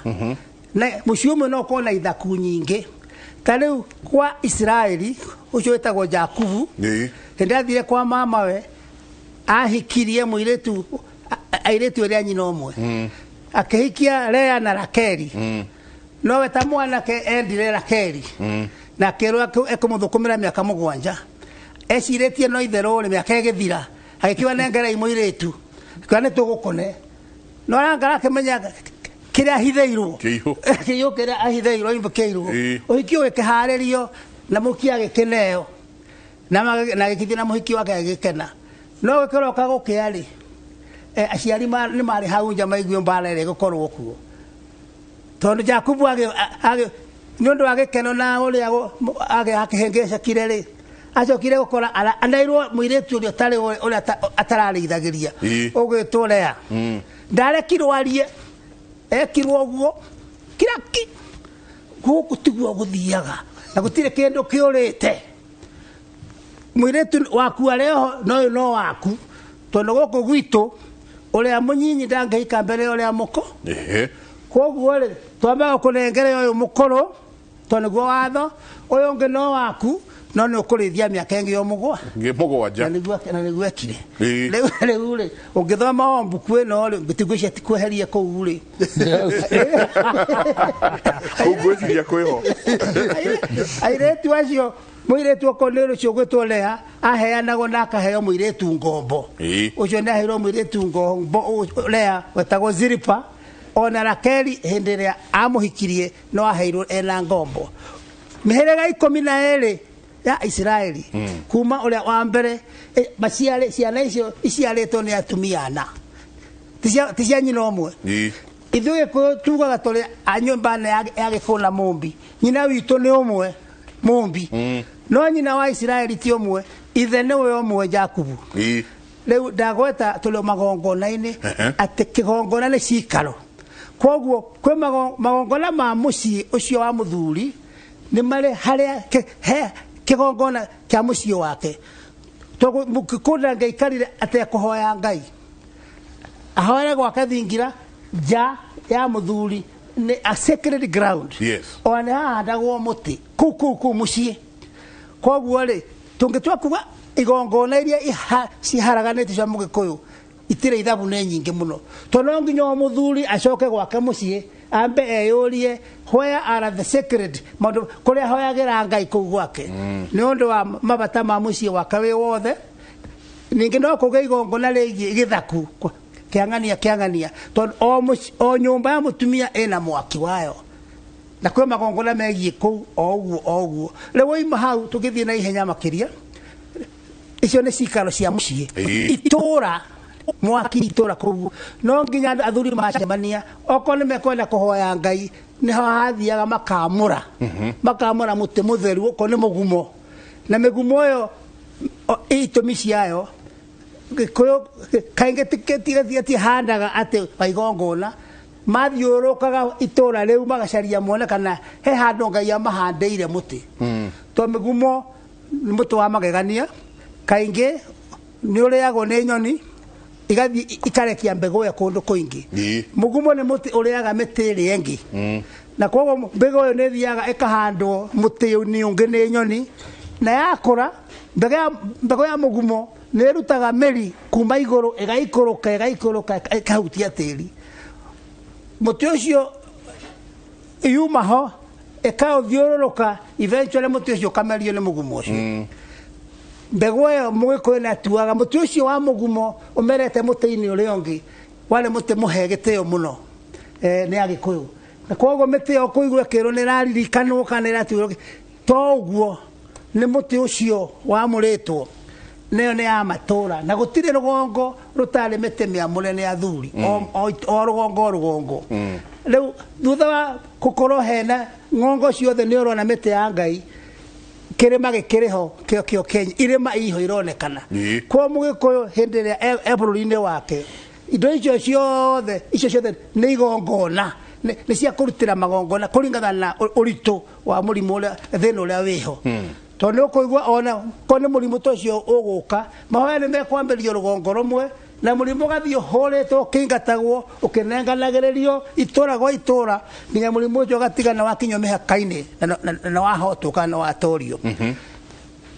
na mucii umwe no kona ithaku nyingi ta riu kwa Israeli ucio wetagwo Jakubu hindi athire kwa mamawe ahikirie muiretu airetu uria nyina umwe akihikia Lea na Rakeli no weta mwanake endire Rakeli na kerwa ekumuthukumira miaka 7 eciretie no itherũ ri miaka igithira agikiwa nengerei muiretu kana tugukone no arangara akimenya kiria hitheirwo kiyo kiria ahitheirwo imbukeirwo uhiki ukiharirio na mukia gikeneo na gikithina na muhiki wake agikena no gikoro kagukiari aciari ni mari hau nja maiguo mbara ire gukorwo kuo tondu Jakubu age ni undu wa gikeno na uria akihengesha kireri acokire gukora anairwo muiretu uria tari uria atararigithagiria ugitwo Lea ndarekirwo arie ekirwo uguo kiraki guku tiguo guthiaga na gutire kindu kiurite muiretu waku areho no waku tondu guku gwitu uria munyinyi ndangehika mbere uria muko koguo ri twambaga kunengere uyu mukuru tondu guo watho uyu ungi no waku no ni ukurithia miaka ingi 7 na niguo ekire riu ri ungithoma ombuku ino ri ngitigwicia tikweherie kou ri ugwiciria kwiho airetu acio muiretu okonero ucio gwitwo Lea aheanagwo na akaheo muiretu ngombo ucio ni aheirwo muiretu ngombo Lea wetagwo Zilipa ona Rakeli hindi iria amuhikirie no aheirwo ena ngombo mihirega 12 ya Israeli kuma uria wa mbere maciare ciana icio iciaritwo ni atumia ana tisia nyina umwe ithuĩ tugaga tũrĩ a nyũmba ya Gĩkũyũ Mũmbi nyina witũ nĩ ũmwe Mũmbi no nyina wa Israeli ti ũmwe ithe nĩwe ũmwe Jakubu rĩu ndagweta tũrĩ magongona-inĩ atĩ kĩgongona nĩ cikaro koguo kwĩ magongona ma mũciĩ ũcio wa mũthuri nĩ marĩ harĩa kĩgongona kĩa mũciĩ wake tũkũnda ngaikarire atekũhoya Ngai ahoere gwaka thingira ja ya muthuri ni a sacred ground one handagwo muti ku mucii koguo ri tungitwa kuga igongona iria ciharaganite cia Mugikuyu itire ithabu ne nyingi muno tono nginya muthuri acoke gwake mucii ambe eyurie where are the sacred mandu kuria hoyagira Ngai kuu gwake ni undu wa mabata ma mucii wake wi wothe ningi no kuga igongona rigi githaku kiangania tondu o nyumba ya mutumia ena mwaki wayo na kwä magongona megiä kå o guo rä woima hau tå gä thiä na ihenya makä icio nä cikaro cia må ciä itå ra mwaki itå ra kå no nginya athuri macemania okorwo nä mekwenda kå hoya Ngai nä ho hathiaga makamå ra må tä må theru okorwo nä må gumo na mä gumo ä yo itå mi ciayo kaingä tigatigatie handaga atä waigongona mathiå rå kaga itå ra rä u magacaria mone kana he handå Ngai amahandä ire må tä to mä gumo nä må tä wa magegania kaingä nä å rä agwo nä nyoni igathi ikarekia mbegå ya kå ndå kå ingä må gumo nä må tä å rä aga mä tä ä rä engä na koguo mbegå ä yo nä thiaga ĩkahandwo må tä nä å ngä nä nyoni na yakå ra mbegå ya må gumo nä rutaga mä kuma igå rå ĩgaikå rå ka ĩkahutia tä ri må tä å cio yuma ho ĩkaå thiå rå rå ka eventually må tä å cio ũkamerio nä må gumo å cio mbegå ä yo må gä kå nä atuaga må tä å cio wa må gumo å merete må tä-inä å rä å ngä warä må tä må he gä tä o må no nä agä kå yå na koguo mä tä yo kå igwo kä rwo nä raririkanwo kana nä ratuä to å guo nä må tä å cio wamå rä two neyo nä ya matå ra na gå tirä rå gongo rå tarä mä tä mä amå re nä athuri o rå gongo rä u thutha wa gå korwo hena ng'ongo ciothe nä å rona mä tä ya Ngai kä rä ma gä kä rä ho kä o Kenya irä ma iho ironekana kwa må gä kå yå hä ndä ä rä a bå rå ri-inä wake indo icio ciothe nä igongona nä cia kå rutä ra magongona kå ringana na å ritå wa må rimå thä na å rä a wä ho tondå nä å kå igua ona ko nä må rimå ta å cio å gå ka mahoya nä mekwambä rio rå gongo rå mwe na må rimå gathiä hå rä two å kä ingatagwo å kä nenganagä rä rio itå ra gwa itå ra nginya må rimå å cio gatigana wakinywo mä haka-inä na wahotwo kana na watorio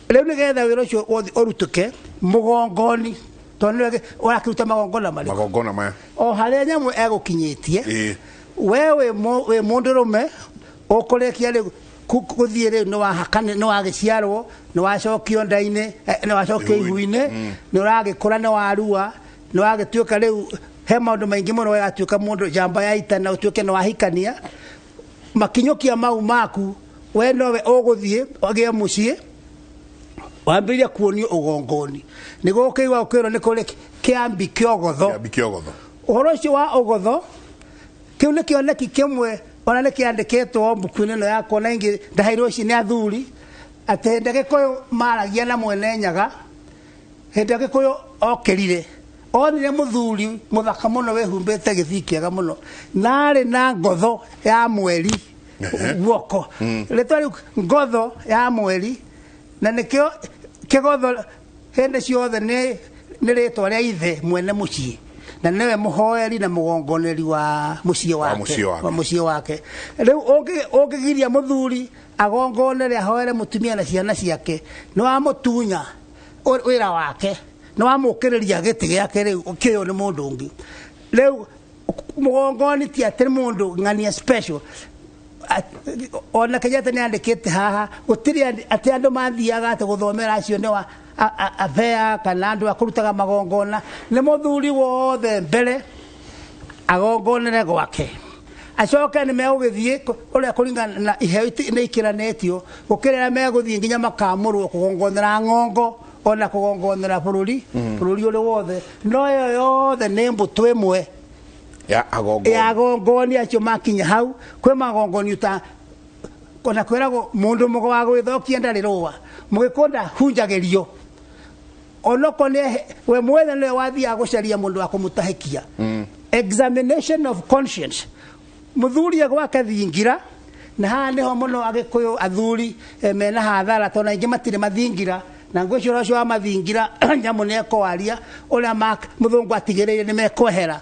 rä u nä getha wä ra å cio å rutä ke må gongoni tondå å rakä ruta magongona maya o harä a nyamå egå kinyä tie we wä må ndå rå me å kå rä kia rä u gå thiä rä u nä wagä ciarwo nä wacokio nda-inä nä wacokio ihu-inä nä å ragä kå ra nä warua nä wagä tuä ka rä u he maå ndå maingä må no wegatuä ka må ndå jamba ya itana å tuä ke nä wahikania makinyå kia mau maku we nowe å gå thiä agä a må ciä wambä ria kuonio å gongoni nä gå kä igua å kä rwo nä kå rä kä ambi kä ogotho å horo å cio wa å gotho kä u nä kä oneki kä mwe ona nä kä andä kä two mbuku-inä no yakwa na ingä ndaheirwo ici nä athuri atä hä ndä a gä kå yå maragia na mwene nyaga hä ndä a gä kå yå okä rire onire må thuri må thaka må no wehumbä te gä thii kä ega må no narä na ngotho ya mweri guoko rä twa rä u ngotho ya mweri na nä kä o kä gotho hä ndä ciothe nä rä twa rä a ithe mwene må ciä na nä we må hoeri na må gongoneri wa må ciä wake rä u å ngä giria må thuri agongonere ahoere må tumia na ciana ciake nä wamå tunya wä ra wake nä wamå kä rä ria gä tä gä ake rä u kä yo nä må ndå å ngä rä u må gongoni ti atä nä må ndå ng'ania special ona Kenyatta nä andä kä te haha gå tirä atä andå mathiaga atä gå thomera acio nä wa abea kana andå akå rutaga magongona nä må thuri wothe mbere agongonere gwake acoke nä megå gä thiä å rä a kå ringana na iheo nä ikä ranätio gå kä rä ra megå thiä nginya makamå rwo kå gongonera ng'ongo ona kå gongonera bå rå ri å rä wothe no ä yo yothe nä mbå tå ä mwe ya agongoni acio makinya hau kwä magongoni ta ona kwä ragwo må ndå må wa gwä thokia ndarä rå wa må gä kå ndahunjagä rio onoko we mwethe nä wathiaga gå caria må ndå wa kå må tahä kia examination of conscience må thuri gwake thingira na haha nä ho må no agä kå yå athuri mena hathara tondå aingä matirä mathingira na ngwä cio racio wa mathingira nyamå nä ekwaria å rä a må thångu atigä rä ire nä mekwehera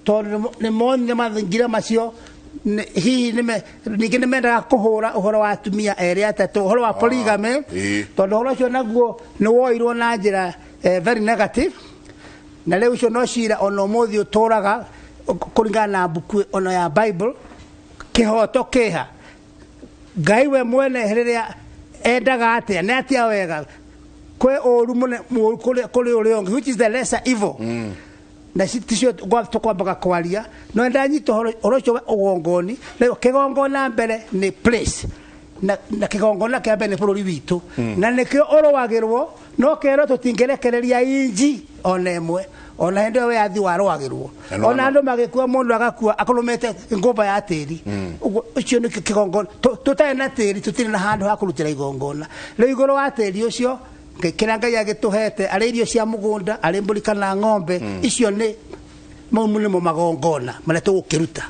tondå nä monire mathingira macio hihi ningä nä mendaga kå hå ra å horo wa atumia erä atatå å horo wa polygamy tondå å horo ũcio naguo nä woirwo na njä ra very negative na rä u cio no cira ona å må thä å tå raga kå ringana na mbuku ona ya Bible kä hoto kä ha Ngai we mwene rä rä a endaga atä a nä atä a wega kwä å ru kå rä å rä å ngä which is the lesser evil na sitisho tukwambaga kwaria no ndanyita horocho ogongoni leo kigongona mbere ni place na kigongona kia mbere ni bururi witu na nikio orowagirwo no kero tutingerekereria inji onemwe ona hende we athi warowagirwo ona andu magikua mundu agakua akolomete ngomba ya tiri ucio ni kigongona tutae na tiri tutire na handu hakurutira igongona leo igoro wa tiri ucio kira Ngai agituhete ari irio cia mugunda ari mburi kana ng'ombe icio ni mo magongona mara tugukiruta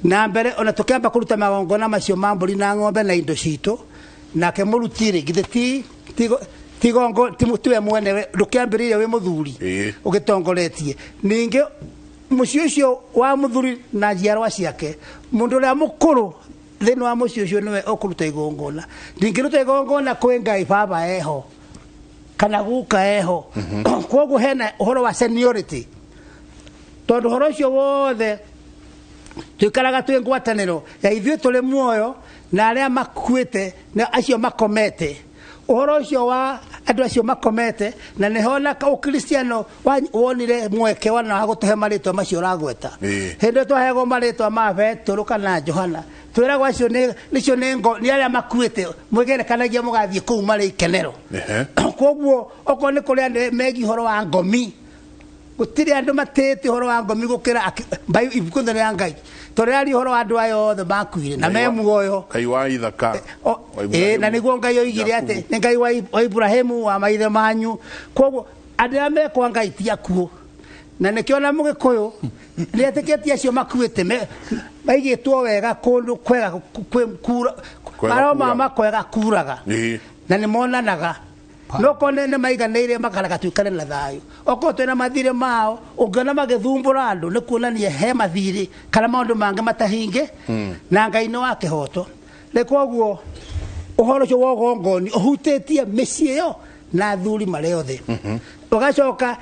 na mbere ona tukiamba kuruta magongona macio mamburi na ng'ombe na indo cito na ke murutire githeti tigongo timutwe mwene ndukiambirire we muthuri ugitongoretie ninge mucio ucio wa muthuri na njiarwa ciake mundu ria mukuru thini wa mucio ucio niwe okuruta igongona ndingiruta igongona kwi Ngai baba eho kana guka eho kwogu hena uhoro wa seniority tondu uhoro ucio wothe tukaraga twi ngwataniro ya ithuĩ tũrĩ muoyo na aria makuĩte na acio makomete uhoro ucio wa andu acio makomete na nihona ukristiano wonire mweke wana gutuhe maritwa macio ragweta hende twahego maritwa ma Petro kana Johana twiragwo acio nicio nengo ni aria makuite mwigerekanagia mugathie kuu mari ikenero kwoguo oko ni kuria megi horo wa ngomi gutiri andu matete horo wa ngomi gukira mbai ibukundo ya Ngai torari horo andu ayo othe makuire na me muoyo Ngai wa ithaka na niguo Ngai oigire ate ni Ngai wa Ibrahimu wa maithe manyu kwoguo andu me kwa Ngai ti akuo na nikiona mugikuyu ni ateketie acio makuite maigitwo wega kundu kwega kura aroma makwega kuraga na ni monanaga no kone ne maiganeire makaraga twikare na thayu oko twena mathire mao ungana magithumbura andu ni kuonania he mathire kana maundu mange matahinge na Ngai no wake hoto le kwoguo uhoro cio wogongoni uhutetie micii yo na thuri mare othe ugacoka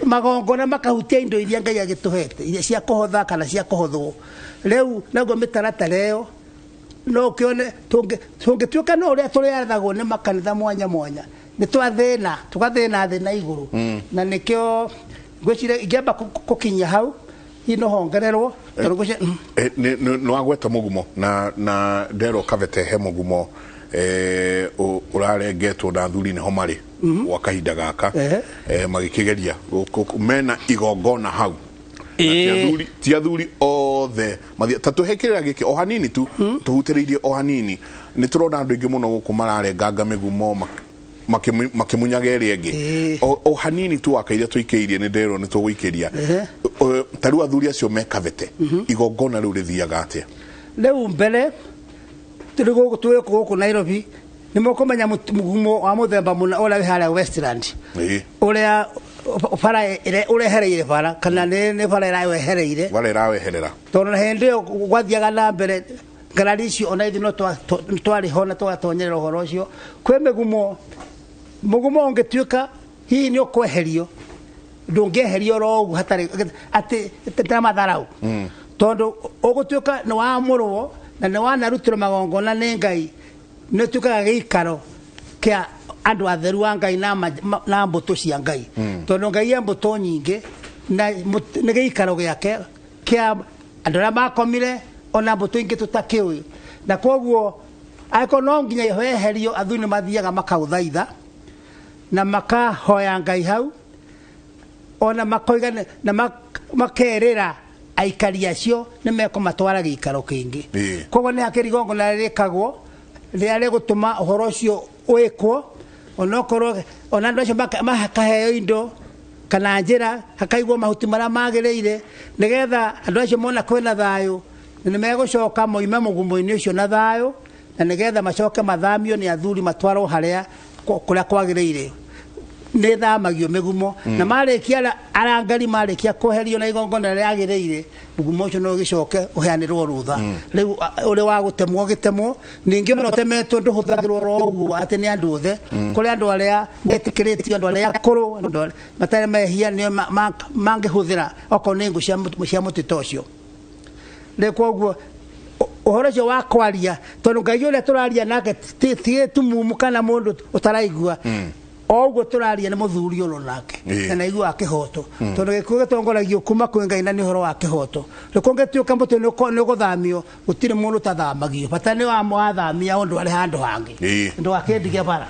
magongona makahutia indo iria Ngai agituhete iria cia kuhotha kana cia kuhothwo leu nago mitaratara yo no kione tungituka no uria turiathagwo ni makanitha mwanya mwanya ni twathina tugathina thina iguru na nikio ngwicire ingeba kukinya hau ino hongererwo turuguce no agweta mugumo na ndero kavete he mugumo urarengetwo na thuri ni homari wa kahinda gaka magikigeria mena igongona hau ti athuri othe tatuhekirira giki o hanini tu tuhutiriirie o hanini ni turona andu ingi muno guku mararenganga migumo makimunyaga iri ingi o hanini tu akaire tuikeirie ni ndero ni tuguikiria taru athuri acio mekavete igongona riu rithiaga atia riu mbere turigo tuweko guku Nairobi ni mukomenya mugumo wa muthemba muna ola wihara Westland uria para urehereire para kana ne para iraweherera tono hende gwathiaga na mbere ngararicio ona ithino twari hona twatonyerera uhoro ucio kwe mugumo ungetuika hii ni ukweherio ndungeherio rogu hatari ati tamatharau tondo ugutuika ni wa murwo na ni wa narutiro magongona ni Ngai ne tukaga gikaro kia andu atheru wa Ngai na mbuto cia Ngai tondo Ngai mbuto nyinge na ni gikaro giake kia andu ra makomire ona mbuto ingi tutakiuyu na kwoguo aiko no nginya yeherio athuni mathiaga makauthaitha na makahoya Ngai hau ona makoigana na makerera aikari acio ni mekomatwara gikaro kingi kwoguo ni akirigongo na rikagwo riare gutuma uhoro ucio wikwo onokoro ona ndo acio makaheo indo kana njira hakaigwo mahuti mara magireire nigetha andu acio mona kwena thayu ni megucoka moime mugumo-ini ucio na thayu na nigetha macoke mathamio ni athuri matwarwo haria kuria kwagireire ni thamagio migumo na marikia arangari marikia kuherio na igongona riagireire mugumo ucio no gicoke uheanirwo rutha riu uri wa gutemwo gitemwo ningi muno temetwo nduhuthagirwo rogu ati ni andu othe kuri andu aria etikiriti andu aria akuru andu matare mehia ni mangihuthira oko ni ngu cia mutito ucio le kwoguo uhoro ucio wa kwaria tondu Ngai uria turaria nake ti tumumu kana mundu utaraigua oguo turaria ni muthuri uno nake na igua akihoto tondu gikuo gitongoragio kuma kwi Ngai na ni horo wa kihoto rikongetuika mbuto ni guthamio gutire mundu tathamagio bata ni wa mwathamia undu ari handu hangi ndu akendigia bara.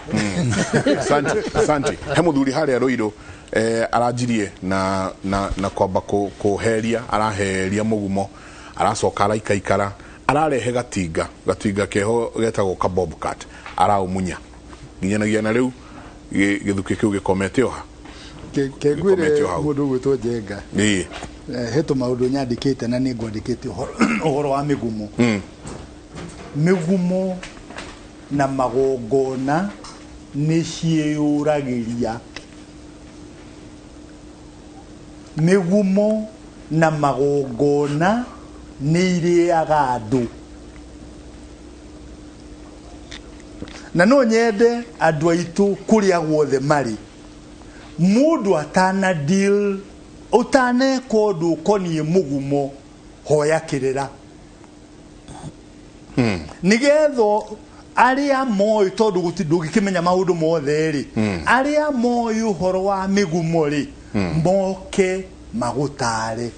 Asante he muthuri haria Ruiru aranjirie na kwamba kuheria araheria mugumo aracoka araikaikara ararehe gatinga keho getagwo ka Bobcat araumunya nginyanagia na riu githuki kiu gikomete oha kegwire mundu gwitwo Njenga heto maundu nyandikite na ni ngwandikite uhoro wa migumo migumo na magongona ni ciuragiria migumo na magongona ni iriaga andu na no nyende andu aitu kuria guothe mari mundu atana deal utane kondu konie mugumo hoya kirira nigetho aria moyo tondu gutindugikimenya maundu mothe ri aria moyo horo wa migumo ri moke magutare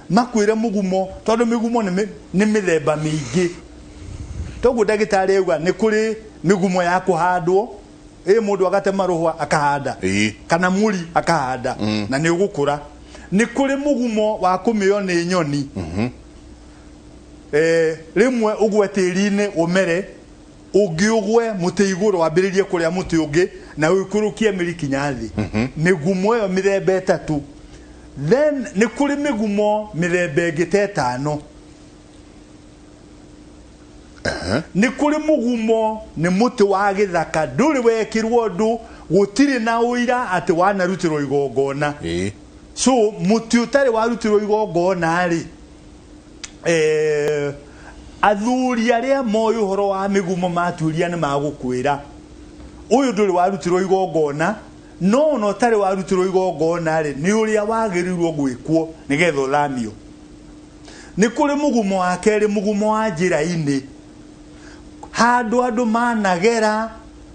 makwire mugumo tondu migumo ni mithemba mingi togu ndagitari auga ni kuri migumo ya kuhandwo mundu agatema ruhwa akahanda kana muri akahanda na ni ugukura ni kuri mugumo wa kumio ni nyoni rimwe ugwe tirine umere ugiugwe muti iguru wambiririe kuria muti ungi na wikurukie mirikinyathi migumo yo mithemba etatu then ni kuri migumo mithemba ingite etano ni kuri mugumo ni muti wa githaka nduri wekirwo ndu gutiri na uira ati wanarutirwo igongona so muti utari warutirwo igongona ri athuri aria moyo horo wa migumo maturia ni magukwira uyu nduri warutirwo igongona no tari warutirwo igongona ri ni uria wagirirwo gwikwo nigetho thamio ni kuri mugumo wa keri mugumo wa njira-ini handu andu managera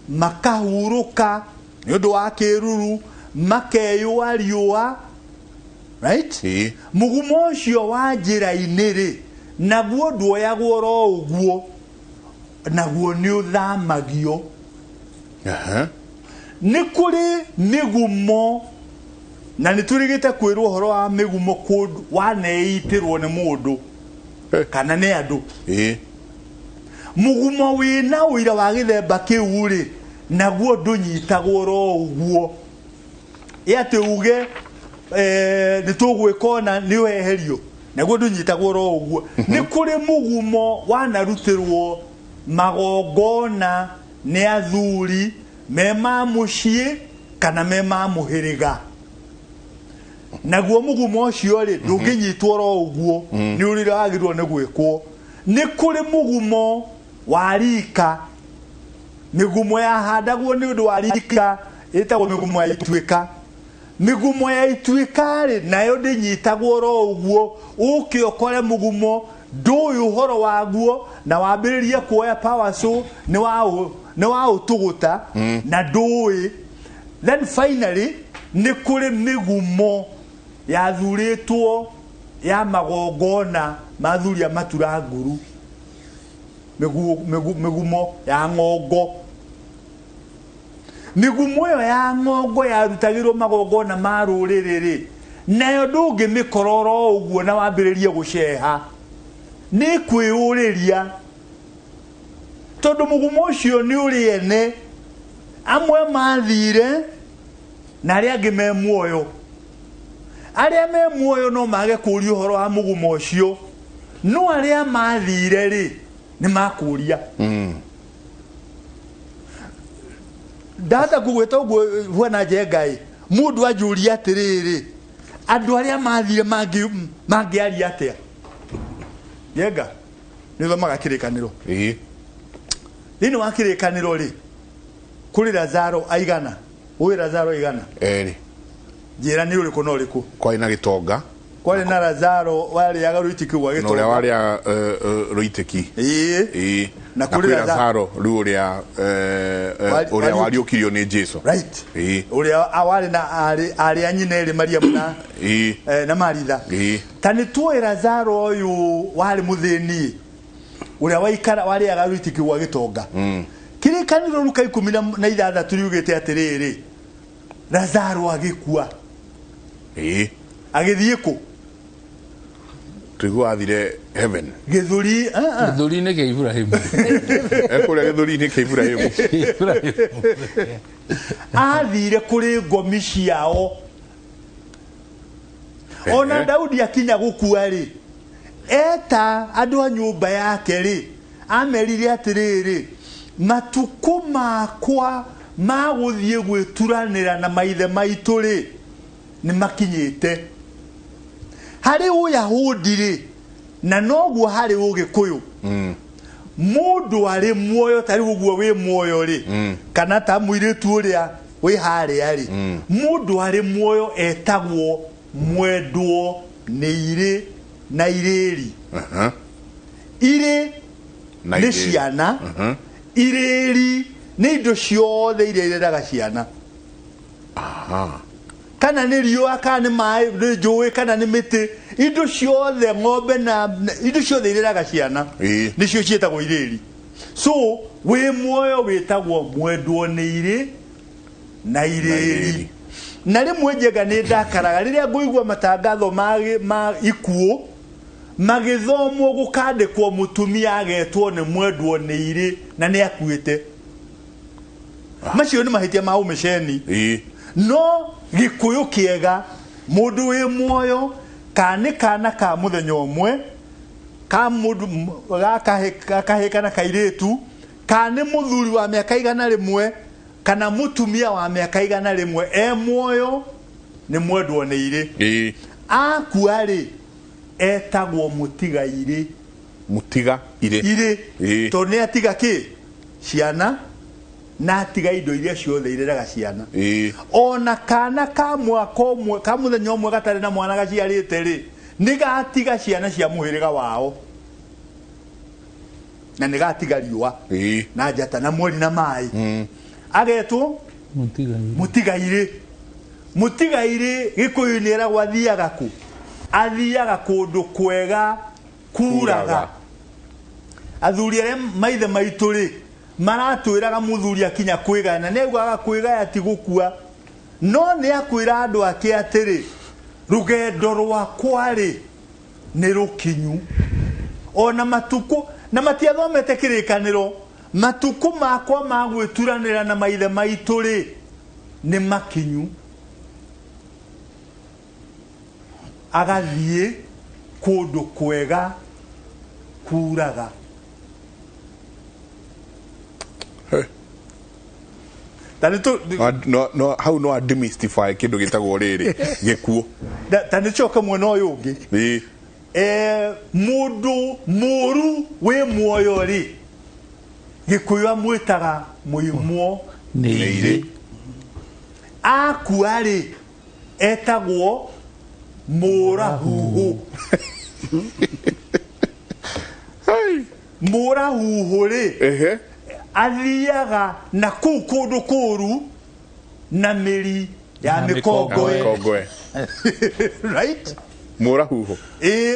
makahuruka ni undu wa kiruru makeyua riua right mugumo ucio wa njira-ini ri naguo nduoyagwo ro uguo naguo ni uthamagio ni kuri migumo na niturigite kwirwo horo wa migumo kundu waneitirwo ni mundu kana ni andu mugumo wina uira wa githemba kiu ri naguo ndunyitagwo ro uguo yate uge nitugwikona ni weherio naguo ndunyitagwo ro uguo ni kuri mugumo wanarutirwo magongona ni athuri mema mucii kana mema muhiriga naguo mugumo ucio ri ndunginyitwo ro uguo ni urira wagirwo ni gwikwo ni kuri mugumo wa rika migumo ya handagwo ni undu wa rika itagwo migumo ya ituika migumo ya ituika ri nayo ndinyitagwo ro uguo ukiokore mugumo nduyu horo waguo na wambiririe kuoya power so ni wa utuguta na ndui then finally ni kuri migumo ya thuritwo ya magongona mathuria matura nguru migumo ya ngongo migumo yo ya ngongo ya rutagirwo magongona ma ruriri nayo ndungi mikororo uguo na wambiririe guceha ni kwiuriria tondu mugumo ucio ni uriene amwe mathire na aria angi me muoyo aria me muoyo no mage kuria uhoro wa mugumo ucio no aria mathire ri ni makuria data kugweta uguo bwana Njengai mundu ajuria atiriri andu aria mathire mangi aria atia Njenga ni thomaga kirikaniro thini wa kirikaniro ri kuri Lazaro aigana uwi Lazaro aigana njira ni uriku no uriku kwa ina gitonga kwari na Lazaro wali aga ruitiki wa gitonga no wali ruitiki na kuri Lazaro uria wariukirio ni Jesu right uria awali na ari anyine ri Mariamu na na Maritha tani tuwe Lazaro uyu wali muthini uria waikara wali agarutikirwa gitonga kiri kaniro ruka 16 turiugite atiriri Lazaro agikua agithie ku Tigo athire heaven. Githuri ni ke Ibrahim. Ekore githuri ni ke Ibrahim. Athire kuri ngomi ciao. Ona Daudi akinya gukua ri. Eta andu a nyumba yake ri. Amerire atiriri. Matuko makwa maguthie gwituranira na maithe maitu ri. Ni makinyite. Hari Uyahudi ri na noguo hari Ugikuyu mundu ari muoyo tari uguo we muoyo ri kana ta muiritu uria we hari ari mundu ari muoyo etagwo mwendwo ni ire na ireri ire ni ciana ireri ni indo ciothe iria ireraga ciana kana ni riua kana ni mai njui kana ni miti indo ciothe ng'ombe na indo ciothe ireraga ciana nicio cietagwo ireri so we muoyo witagwo mwendwo ni ire na ireri na rimwe njenga ni ndakaraga riria nguigua matangatho ma ikuo magithomwo gukandikwo mutumia agetwo ni mwendwo ni ire na ni akuite macio ni mahitia ma umesheni no Gikuyu kiega mundu we muoyo kana ka muthenya umwe ka mundu gakaheka na kairetu kana muthuri wa miaka 100 kana mutumia wa miaka 100 muoyo ni mwendwo ni ire akuari etagwo mutiga ire to ne atiga ki ciana na atiga indo iria ciothe ireraga ciana ona kana ka mwaka umwe ka muthenya umwe gatari na mwana gaciarite ri nigatiga ciana cia muhiriga wao na nigatiga riua na njata na mweri na mai agetwo mutiga ire Gikuyu ni era gwathiaga ku athiaga kundu kwega kuraga athuri aria maithe maitu ri maratwiraga muthuri akinya kwigana negwaga kwigaya ti gukua no ni akwira andu ake atiri rugendo rwakwa ri ni rukinyu ona matuko na matiathomete kirikaniro matuko makwa magwituranira na maithe maitu ri ni makinyu agathie kundu kwega kuraga no how no demystify kindu gitagwo riri gikuo tani choka mwana uyu ungi mundu muru we muoyo ri Gikuyu amwitaga muimwo neire akuari etagwo murahuhu murahuhu ri athiaga na kundu kuru na miri ya mikongoe right murahuhu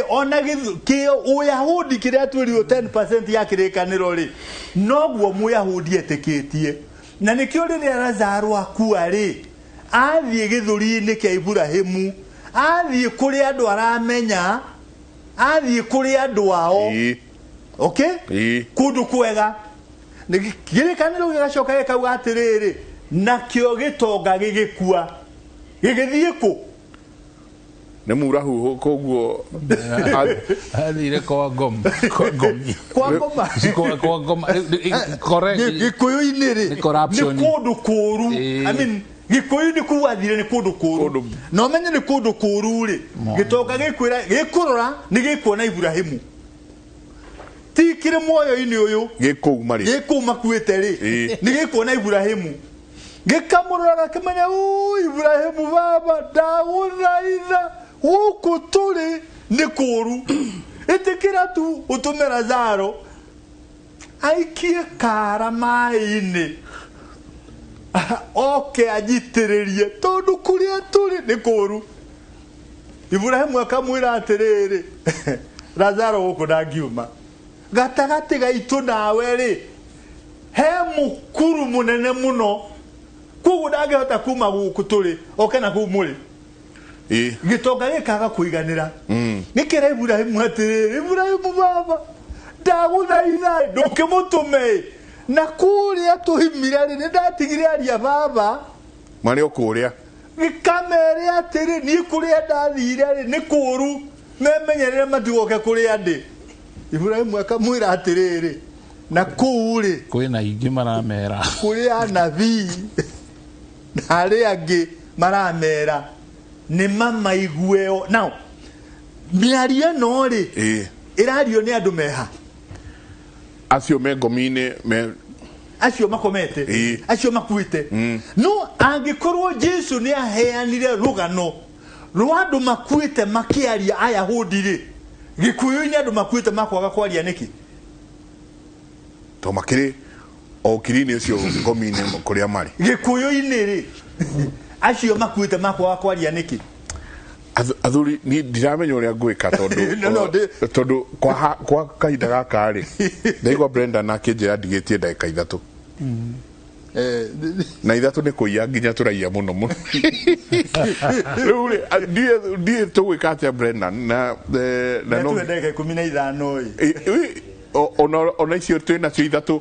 ona ki Uyahudi kiria twirio 10% ya kirikaniro ri noguo Muyahudi etikitie na nikio riria Lazaro akua ri athie githuri-ini kia Ibrahimu athie kuri andu aramenya athie kuri andu ao okay kundu kwega kirikaniro gigacoka gikauga atiriri nakio gitonga gigikua gigithie ku ne murahuhu koguo athire kwa ngoma correct Gikuyu-ini ri ni kundu kuru I mean Gikuyu ni kuwathire ni kundu kuru no menye ni kundu kuru ri gitonga gikwira gikurora ni gikuona Ibrahimu tikire muoyo-ini uyu gikuma kuite ri ni gikuona Ibrahimu gikamurora kimenya Ibrahimu baba ndaguthaitha huku turi ni kuru itikira tu utume Lazaro aikie kara mai-inĩ oke anjitĩrĩrie tondũ kũrĩa tũrĩ nĩ kũũru. Iburahĩmu akamwĩra atĩrĩrĩ Lazaro gũkũ ndangiuma gatagatĩ gaitũ nawe-rĩ he mũkuru mũnene mũno koguo ndangĩhota kuma gũkũ tũrĩ oke na kũu mũrĩ gĩtonga gĩkaga kũiganĩra. Nĩkĩra Iburahĩmu atĩrĩrĩ Iburahĩmu baba ndagũthaitha ndũkĩmũtũme na kũrĩa tũhimire-rĩ nĩndatigire aria baba marĩ o kũrĩa gĩkamere atĩrĩ niĩ kũrĩa ndathire-rĩ nĩ kũũru memenyerere matigoke kũrĩa ndĩ. Iburahĩmu akamwĩra atĩrĩrĩ na kũu-rĩ kwĩna ingĩ maramera kũrĩ anabii na arĩa angĩ maramera nĩ mamaigue. Now mĩario ĩno-rĩ ĩrario nĩ andũ meha acio me ngomi-inĩ acio makomete acio makuĩte. No angĩkorwo Jesu nĩ aheanire rũgano rwa andũ makuĩte makĩaria Ayahudi-rĩ Gĩkũyũ-inĩ andũ makuĩte makwaga kwaria nĩkĩ? To makĩrĩ o ũkiri-inĩ ũcio ngomi-inĩ kũrĩa marĩ Gĩkũyũ-inĩ-rĩ acio makuĩte makwaga kwaria nĩkĩ? Athuri ni ndiramenya ũrĩa ngwĩka tondũ kwa kahinda gaka-rĩ ndaigua Brenda nakĩnjĩra ndigĩtie ndagĩka 3 na 3 nĩ kũiya nginya tũraiya mũno mũno. Rĩu-rĩ ndiĩ tũgwĩka atĩa Brenda na no ndagĩka 15 ona icio twĩnacio 3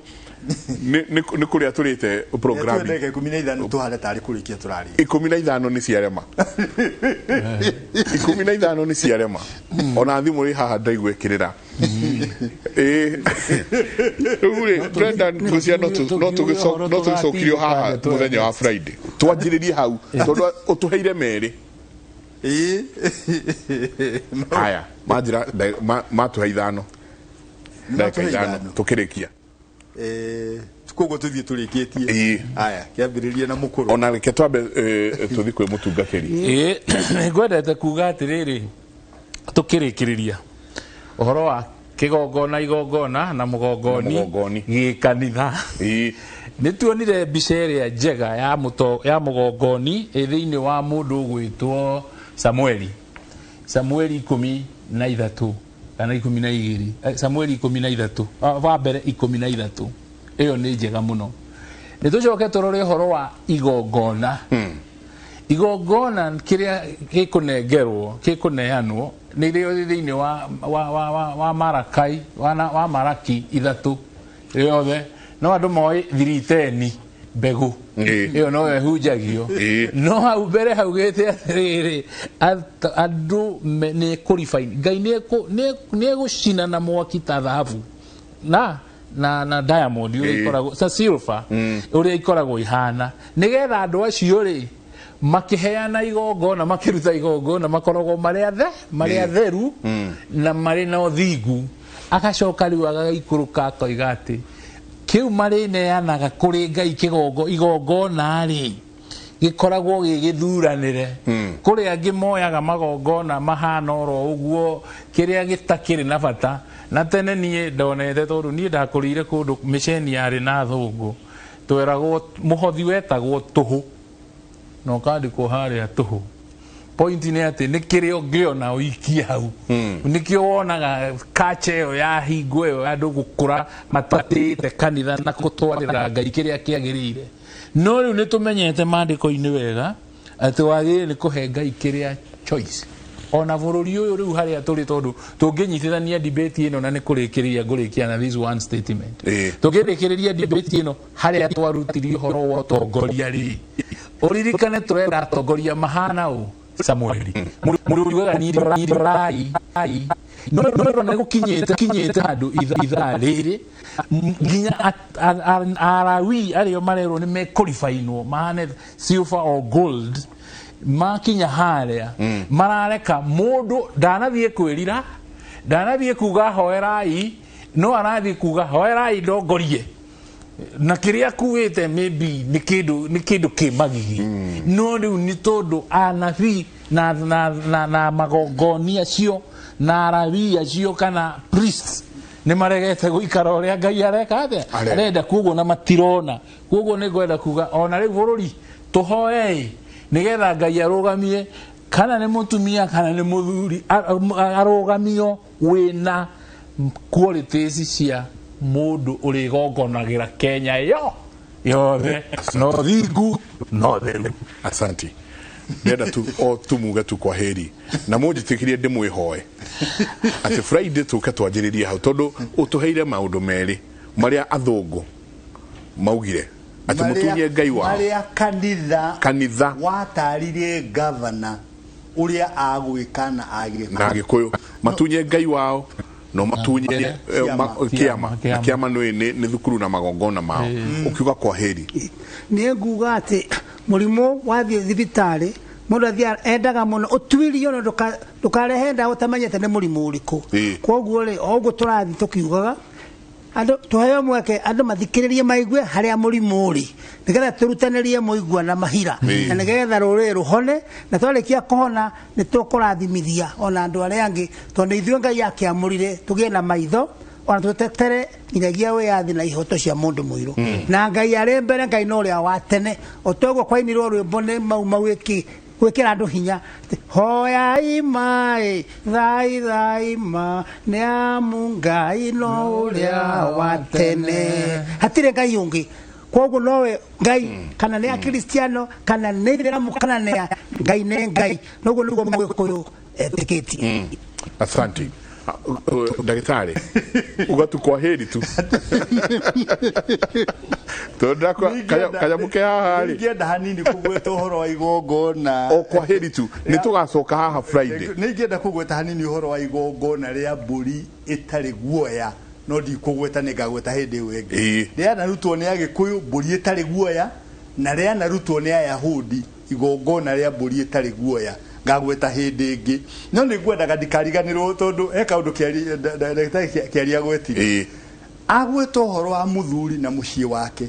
nĩ kũrĩa tũrĩte program 15 tuhale tarĩ kũrĩkia tũrarĩ 15 nĩ ciarema 15 nĩ ciarema ona thimũ rĩ haha ndaigwĩkĩrĩra rĩu-rĩ Brenda ngũcia no tũgĩcokirio haha mũthenya wa Friday twanjĩrĩrie hau tondũ ũtũheire merĩ haya manjĩra matũhe 5 ndagĩka 5 tũkĩrĩkia koguo tũthiĩ tũrĩkĩtie. Haya kĩambĩrĩria na mũkũrũ ona reke twambe tũthiĩ kwĩ mũtungatĩri. Ngwendete kuga atĩrĩrĩ tũkĩrĩkĩrĩria ũhoro wa igongona na mũgongoni gĩkanitha. Nĩ tuonire mbica ĩrĩa njega ya mũgongoni thĩinĩ wa mũndũ ũgwĩtwo Samueli 13 kana 12 Samueli 13 wa mbere 13 ĩyo nĩ njega mũno. Nĩ tũcoke tũrore ũhoro wa igongona. Igongona kĩrĩa gĩkũneanwo nĩ thĩinĩ wa Maraki 3 yothe no andũ moĩ 310 mbegũ ĩyo no ĩhunjagio no hau mbere haugĩte atĩrĩrĩ andũ nĩ kũribaini Ngai nĩ egũcina na mwaki ta thahabu na diamond ũrĩa ikoragwo ta silver ũrĩa ikoragwo ihana nĩgetha andũ acio-rĩ makĩheana igongona makĩruta igongona makoragwo marĩa theru na marĩ na ũthingu. Agacoka rĩu agagĩikũrũka akoiga atĩ kĩu marĩneanaga kũrĩ Ngai igongona-rĩ gĩkoragwo gĩgĩthuranĩre. Kũrĩ angĩ moyaga magongona mahana oro ũguo kĩrĩa gĩtakĩrĩ na bata. Na tene niĩ ndonete tondũ niĩ ndakũrĩire kũndũ mĩceni yarĩ na thũngũ tweragwo mũhothi wetagwo tũhũ na ũkandĩkwo harĩa tũhũ. Point nĩ atĩ nĩ kĩrĩa ũngĩona ũikie hau nĩkĩo wonaga kacha ĩyo ya hingo ĩyo andũ gũkũra matatĩte kanitha na gũtwarĩra Ngai kĩrĩa kĩagĩrĩire. No rĩu nĩ tũmenyete mandĩko-inĩ wega atĩ wagĩrĩire nĩ kũhe Ngai kĩrĩa choice. Ona bũrũri ũyũ rĩu harĩa tũrĩ tondũ tũngĩnyitithania debate ĩno na nĩ kũrĩkia na this one statement. Tũngĩrĩkĩrĩria debate ĩno harĩa twarutirie ũhoro wa ũtongoria-rĩ ũririkane tũrenda atongoria mahana ũũ Samueli mũrũigaga nĩrai no nĩ gũkinyĩte handũ ithaa rĩrĩ nginya Alawii arĩa marerwo nĩ mekũribainwo mahane silver or gold makinya harĩa marareka mũndũ ndanathiĩ kwĩrira ndanathiĩ kuga hoerai no arathiĩ kuga hoerai ndongorie na kĩrĩa kuĩte maybe nĩ kĩndũ kĩmagigi no rĩu nĩ tondũ anabii na magongoni acio na Alawii acio kana priests nĩ maregete gũikara ũrĩa Ngai areka atĩa arenda kuoguo na matirona kuoguo nĩ ngwenda kuga ona rĩu bũrũri tũhoe nĩgetha Ngai arũgamie kana nĩ mũtumia kana nĩ mũthuri arũgamio wĩna qualities cia mũndũ ũrĩgongonagĩra Kenya yothe no thingu no theru. Asante. Nenda tu o tumuge tu kwa heri na mũnjĩtĩkĩrie ndĩmwĩhoe atĩ Friday tũke twanjĩrĩrie hau tondũ ũtũheire maũndũ merĩ marĩa athũngũ maugire atĩ mũtunye Ngai wao marĩa kanitha wataririe governor ũrĩa agwĩka na agĩkũyũ matunye Ngai wao no matunye kĩama nĩ thukuru na magongona mao ukiuga kwa heri nĩ nguga atĩ mũrimũ wathiĩ thibitarĩ mũndũ athiĩ endaga mũno ũtuĩrio no ndũkarehe ndawa ũtamenyete nĩ mũrimũ ũrĩkũ koguo rĩ o ũguo tũrathiĩ tũkiugaga andũ tũheo mweke andũ mathikĩrĩrie maigue harĩa mũrimũ ũrĩ nĩgetha tũrutanĩrie mũigua na mahira na nĩgetha rũrĩrĩ rũhone na twarĩkia kũhona nĩ tũkũrathimithia ona andũ arĩa angĩ tondũ ithuĩ Ngai akĩamũrire tũgĩe na maitho ona tũtetere nginyagia wĩyathi na ihoto cia mũndũ mũirũ na Ngai arĩ mbere Ngai no ũrĩa wa tene o toguo kwainirwo rwĩmbo nĩ mau gwĩkĩra andũ hinya hoyai mai thai ma nĩ amu Ngai no ũrĩa wa tene hatirĩ Ngai ũngĩ koguo nowe Ngai kana nĩ akristiano kana nĩ ithĩramu kana nĩ Ngai nĩ Ngai noguo nĩguo Mũgĩkũyũ etĩkĩtie. Asante. Ndagĩtarĩ ugatu kwa heri tu tonda kaya muke haha ri ngenda hanini kugweta uhoro wa igongona o kwa heri tu ni tugacoka haha Friday ni ngenda kugweta hanini uhoro wa igongona ria mburi itari guoya no ndi kugweta ni ngagweta hindi wengi ria narutwo ni Agĩkũyũ mburi itari guoya na ria narutwo ni Ayahudi igongona ria mburi itari guoya ngagweta hindi ingi no ni ngwendaga ndikariganirwo tondu eka undu kĩaria gwetire agweta uhoro wa muthuri na muciĩ wake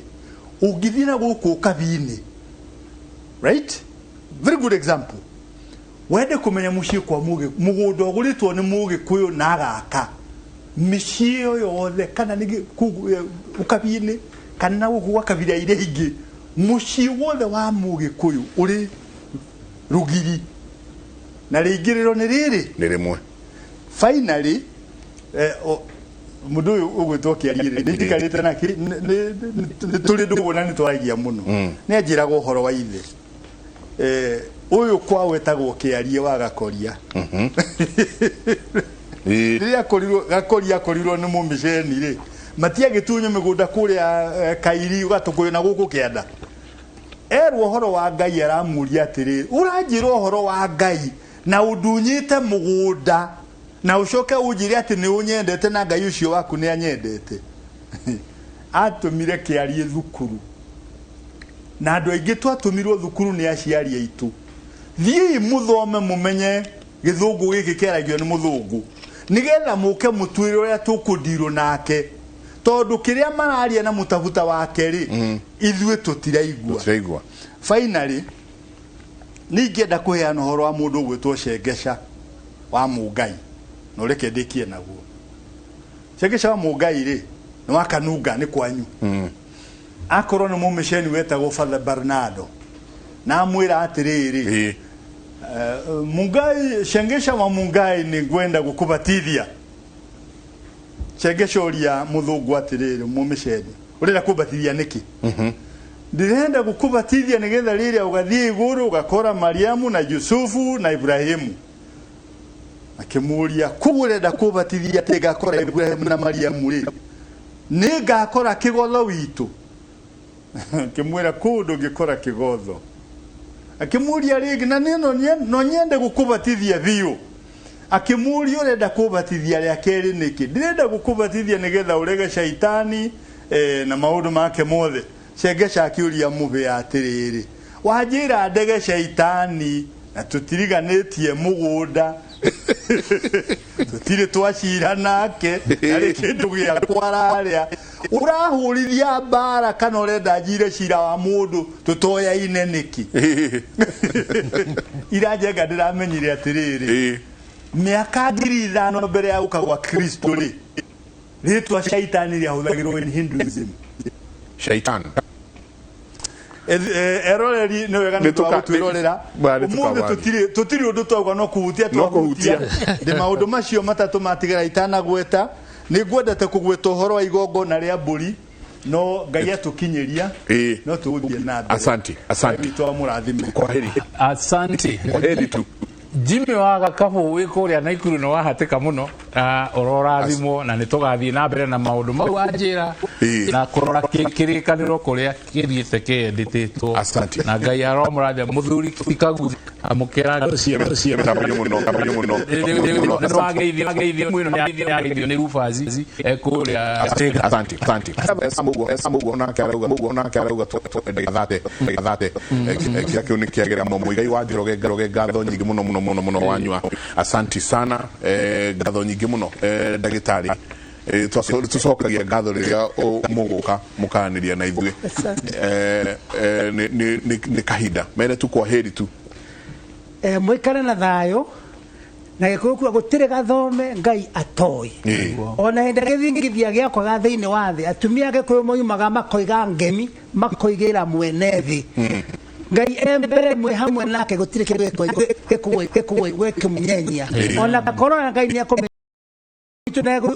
ungithina gũkũ kabini right very good example wende kumenya muciĩ kwa mugunda ũgũrĩtwo nĩ Mũgĩkũyũ na agaka mĩciĩ yothe kana nĩ ukabini kana gũkũ gwa kabira iria ingĩ muciĩ wothe wa Mũgĩkũyũ ũrĩ rugiri na rĩingĩrĩro nĩ rĩrĩ nĩ rĩmwe finally mundu ugwitwo Kĩarĩrĩ nĩ ndikarĩte nake tũrĩ ndũgona nĩ twaragia mũno nĩ anjĩraga ũhoro wa ithe ũyũ kwa wetagwo Kĩarie wa Gakoria rĩrĩa Gakoria akorirwo nĩ mũmĩceni rĩ matiagĩtunyo mĩgũnda kũrĩa Kairi Gatũkũyũ na gũkũ Kĩanda erwo ũhoro wa Ngai aramũria atĩrĩ ũranjĩra ũhoro wa Ngai na ũndunyĩte mũgũnda na ucoke unjire ati ni unyendete na Ngai ucio waku ni anyendete atumire Kĩarie thukuru na andu aingi twatumirwo thukuru ni aciari aitu thii muthome mumenye githungu giki kĩaragio ni muthungu nigetha muke mutwire uria tukundirwo nake tondu kiria mararia na mutafuta wake ri ithuĩ tutiraigua finally ningienda kuheana uhoro wa mundu gwitwo Shengesha wa Mũngai no reke ndikie naguo Shengesha wa Mũngai ri ni wakanunga ni kwanyu akorwo ni mũmĩceni wetagwo Father Bernardo na mwira atiriri Mũngai Shengesha wa Mũngai ni ngwenda gukubatithia Shengesha uria muthungu atiriri mũmĩceni urenda kubatithia niki ndirenda gukubatithia nigetha rĩrĩa ugathie iguru ugakora Mariamu na Yusufu na Ibrahimu akimuria kugurenda kubatithia tegakora Ibrahimu na Mariamu ri ningakora kigotho witu akimwira kundu ngikora kigotho akimuria rigi na no nyende gukubatithia biu akimuria urenda kubatithia ria keri niki ndirenda gukubatithia nigetha urege shaitani na maundu make mothe Shengesha akiuria mube atiriri wajira ndege shaitani na tutiriganĩtie mũgũnda tutire twacira nake arĩ kĩndũ gĩa kwararia urahũrithia mbara kana ũrenda njire cira wa mũndũ tũtoyaine nĩki irajenga ndĩramenyire atiriri mĩaka 5,000 mbere ya gũka gwa Kristo rĩ ritwa shaitani ria huthagirwo in Hinduism. Shaitan. Eroreri no wega nitwagutwirorera umuthi tutiri undu twagwa no kuhutia ndi maundu macio matatu matigera itanagweta ni ngwendete kugweta uhoro wa igongona ria mburi no Ngai atukinyiria no tuguthie na mbere. Asante twamurathime. Kwaheri. Asante. Kwaheri tu. Jimmy wa Gakabu wikuria na ikuru no wahateka muno urorathimo na nitugathie na mbere na maundu mau anjira na kurora kirikaniro kuria kithiete kiendititwo na Ngai aromurathia muthuri tikagu amukera cia tabanyo muno wageithio mwino ni rufazi ekuria. Asante esamugo na karauga thate kiakio ni kiagera muigai wa ndiroge ngatho nyingi muno wanywa. Asante sana ngatho nyingi muno ndagitari tucokagia ngatho riria muguka mukaniria na ithuĩ ni kahinda mere tu kwaheri tu mwikare na thayo na gikuku gutire gathome Ngai atoi ona hende githingithia giakwa ga thiini wa thi atumia gikuyu moyumaga makoiga ngemi makoigira mwene thi Ngai embere mwe hamwe nake gutire gikuwe gwekimunyenya ona korona Ngai ni akome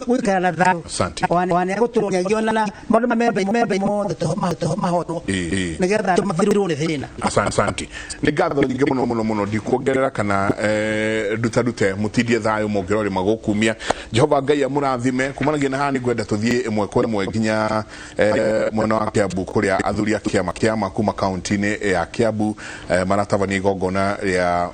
gwikara na thayo. Wane gutunyagio na maundu membe mothe mahoto nigetha tumathirwo ni thina. Asante ni ngatho nyingi muno ndikuongerera kana dute mutidie thayo mongerore magukumia. Jehova Ngai amurathime kumanagia na hani gwenda tuthie imwe kwa imwe nginya mwena wa Kiambu kuria athuri akiama kuma county-ini ya Kiambu maratabania igongona ria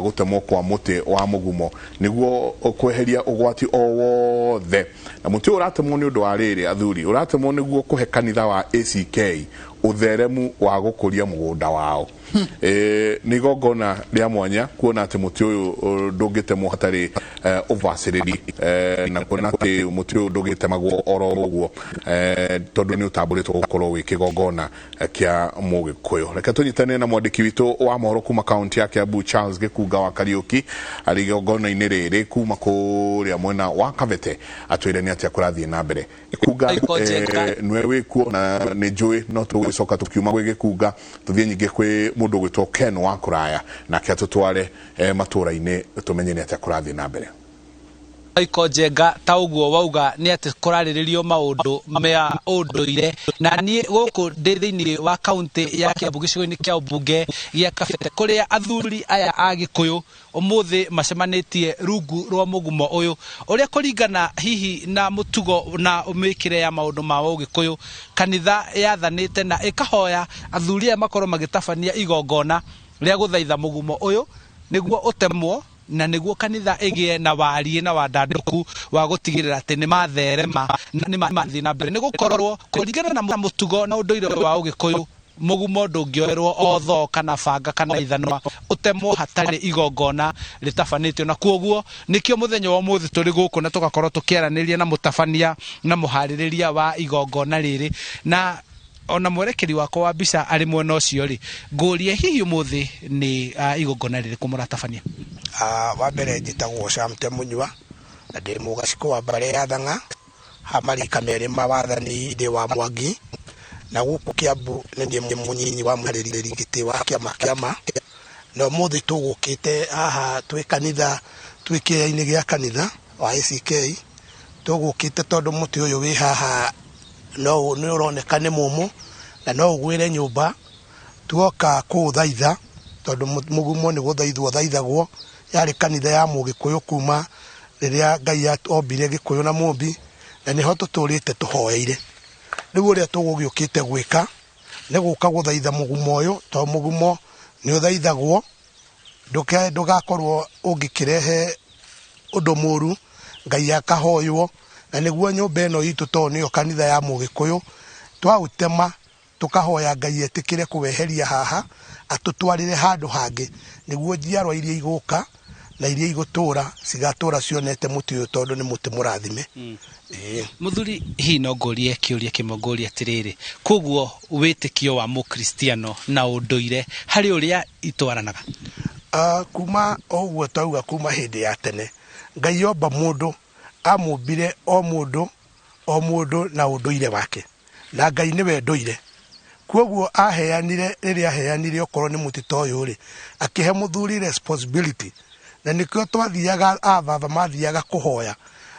gutemwo kwa muti wa mugumo niguo kweheria ugwati owo the na muti uratemwo ni undu wa riri athuri uratemwo niguo kuhe kanitha wa ACK utheremu wa gukuria mugunda wao. Ni igongona ria mwanya kuona ati muti uyu ndungitemwo hatari oversiriri na kuona ati muti uyu ndungitemagwo oro uguo tondu ni utamburitwo gukorwo wi kigongona kia Mugikuyu. Reke tunyitane na mwandiki witu wa mohoro kuma kaunti ya Kiambu Charles Gikuga wa Kariuki ari igongona-ini riri kuma kuria mwena wa Kavete atwire ni atia kurathie na mbere. Gikuga nwe wikuo na ni njui no tugicoka tukiuma gwi Gikuga tuthie nyingi kwi mundu gwitwo Ken wa Kuraya na kia tutware matura-ini tumenye ni atia kurathie na mbere. Iko Njenga ta uguo wauga ni ati kurariririo maundu mea unduire na ni guku ndi thiini wa kaunti ya Kiambu gicigo-ini kia ubunge gia Kabete kuria athuri aya a Gikuyu umuthi macemanitie rungu rwa mugumo uyu uria kuringana hihi na mutugo na umikire ya maundu ma Ugikuyu kanitha yathanite na ikahoya athuri aya makorwo magitabania igongona ria guthaitha mugumo uyu niguo utemwo na niguo kanitha igie na warie na wadanduku wa gutigirira ati ni matherema na ni mathi na mbere ni gukorwo kuringana na mutugo na unduire wa Ugikuyu mugumo ndungioerwo otho kana banga kana ithanwa utemwo hatari igongona ritafanitio na kuoguo nikio muthenya wa muthi turi guku na tugakorwo tukiaraniria na mutabania na muhaririria wa igongona riri na ona mwerekeri wako wa mbica ari mwena ucio ri ngurie hihi muthi ni igongona riri kumuratabania. Wa mbere njitagwo Shamte Munywa na ndi mugaciko wa Mbare ya Thang'a hamari kamere mawathani ndi wa Mwangi na guku Kiambu ndi munyinyi wa muhariri giti wa kiama no muthi tugukite haha twi kanitha twikiraini gia kanitha wa ACK tugukite tondu muti uyu wi haha no ni uroneka ni mumu na no ugwire nyumba tuoka kuthaitha tondu mugumo ni guthaithwo thaithagwo yari kanitha ya Mugikuyu kuma riria Ngai ombire Gikuyu na mumbi na niho tuturite tuhoeire riu ria tugugiukite gwika ni guka guthaitha mugumo uyu to mugumo ni uthaithagwo ndugakorwo ungikirehe undu muru Ngai akahoywo na niguo nyumba ino itu to niyo kanitha ya Mugikuyu twautema tukahoya Ngai etikire kuweheria haha atutwarire handu hangi niguo njiarwa iria iguka na iria igutura cigatura cionete muti uyu tondu ni muti murathime. Muthuri hi no ngurie kiuria kimongoria atiriri koguo witikio wa mukristiano na unduire hari uria itwaranaga kuma oguo tauga kuma hindi ya tene Ngai omba mundu amumbire o mundu o mundu na unduire wake na Ngai niwe nduire kwoguo aheanire riria aheanire okorwo ni mutito uyu ri akihe muthuri responsibility na nikio twathiaga abatha mathiaga kuhoya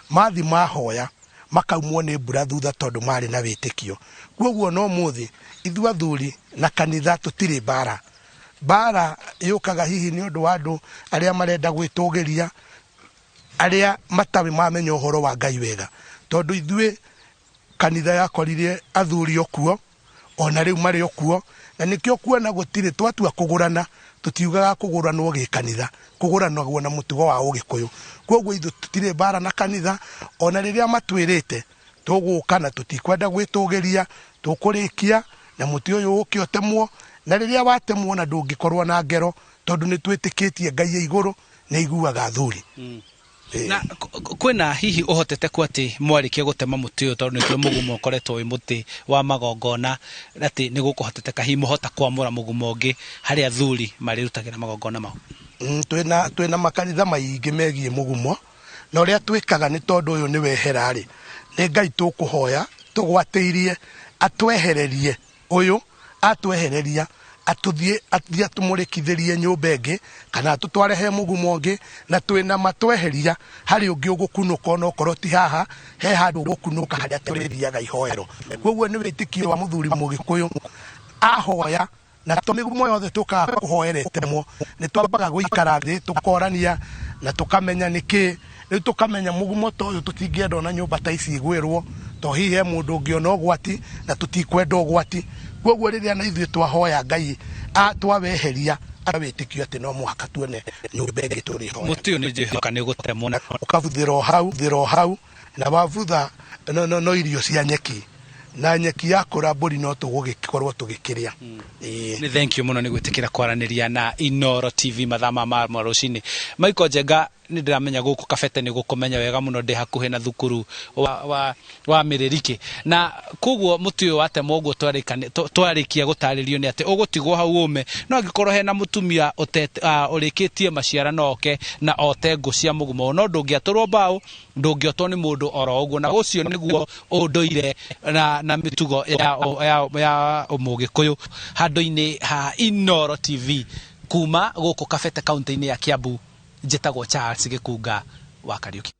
mathi mahoya makaumwo ni mbura thutha tondu mari na witikio kwoguo no muthi ithu athuri na kanitha tutiri bara yukaga hihi ni undu wa andu aria marenda gwitugiria aria matawi mamenya uhoro wa Ngai wega tondu ithue kanitha yakorire athuri okuo ona riu mari okuo na nikio kuona gutire twatua kugurana tutiugaga kuguranwo gikanitha kuguranagwo na mutugo wa ugikuyu kwoguo ithu tutire bara na kanitha ona riria matwirite tuguka na tutikwenda gwitugiria tukurikia na muti uyu ukiotemwo na riria watemwo na ndungikorwo na ngero tondu ni twitikitie Ngai ya iguru ni iguaga athuri na kwena hihi uhoteteku ati mwarikia gutema muti uyu tondu nitwe mugumo ukoretwo wi muti wa magongona ati ni gukuhoteteka hihi muhota kwamura mugumo ungi hari athuri marirutagira magongona mau twina makanitha maingi megie mugumo na uria twikaga ni tondu uyu ni weherari ni Ngai tukuhoya tugwatiirie atwehererie uyu atwehereria atuthie atumurikithirie nyumba ingi kana atutwarehe mugumo ungi na twina matweheria hari ungi ugukunuka ona okorwo ti haha he handu ugukunuka haria turithiaga ihoero kwoguo ni witikio wa muthuri mugikuyu ahoya na migumo yothe tukaga kuhoeretemwo ni twambaga guikara thi tukorania na tukamenya niki ni tukamenya mugumo toyo tutingienda ona nyumba ta ici igwirwo to hihe mundu ungiona ugwati na tutikwenda ugwati kwoguo riria na ithuĩ twahoya Ngai twaweheria awetikio ati no muhaka tuone nyumba ingi turi hoya muti uyu ni njihoka ni gutemwo ukavuthira hau na wavutha no irio cia nyeki na nyeki yakura mburi no tugugikorwo tugikiria ni thank you muno ni gwitikira kwaraniria na Inooro TV mathama ma rucini Michael Njenga ni ndiramenya guku kabete ni gukumenya wega muno ndi hakuhe na thukuru wa Miririki na koguo muti uyu watemwo guo twarikia gutaririo ni ati ugutigwo hau ume no angikorwo hena mutumia urikitie maciara noke na ote ngu cia mugumo no ndungiaturwo mbao ndungiotwo ni mundu oro uguo na ucio niguo unduire na mitugo ya umugikuyu handu-ini ha Inooro TV kuma guku kabete kaunti-ini ya Kiambu njitagwo Charles Gikunga wa Kariuki.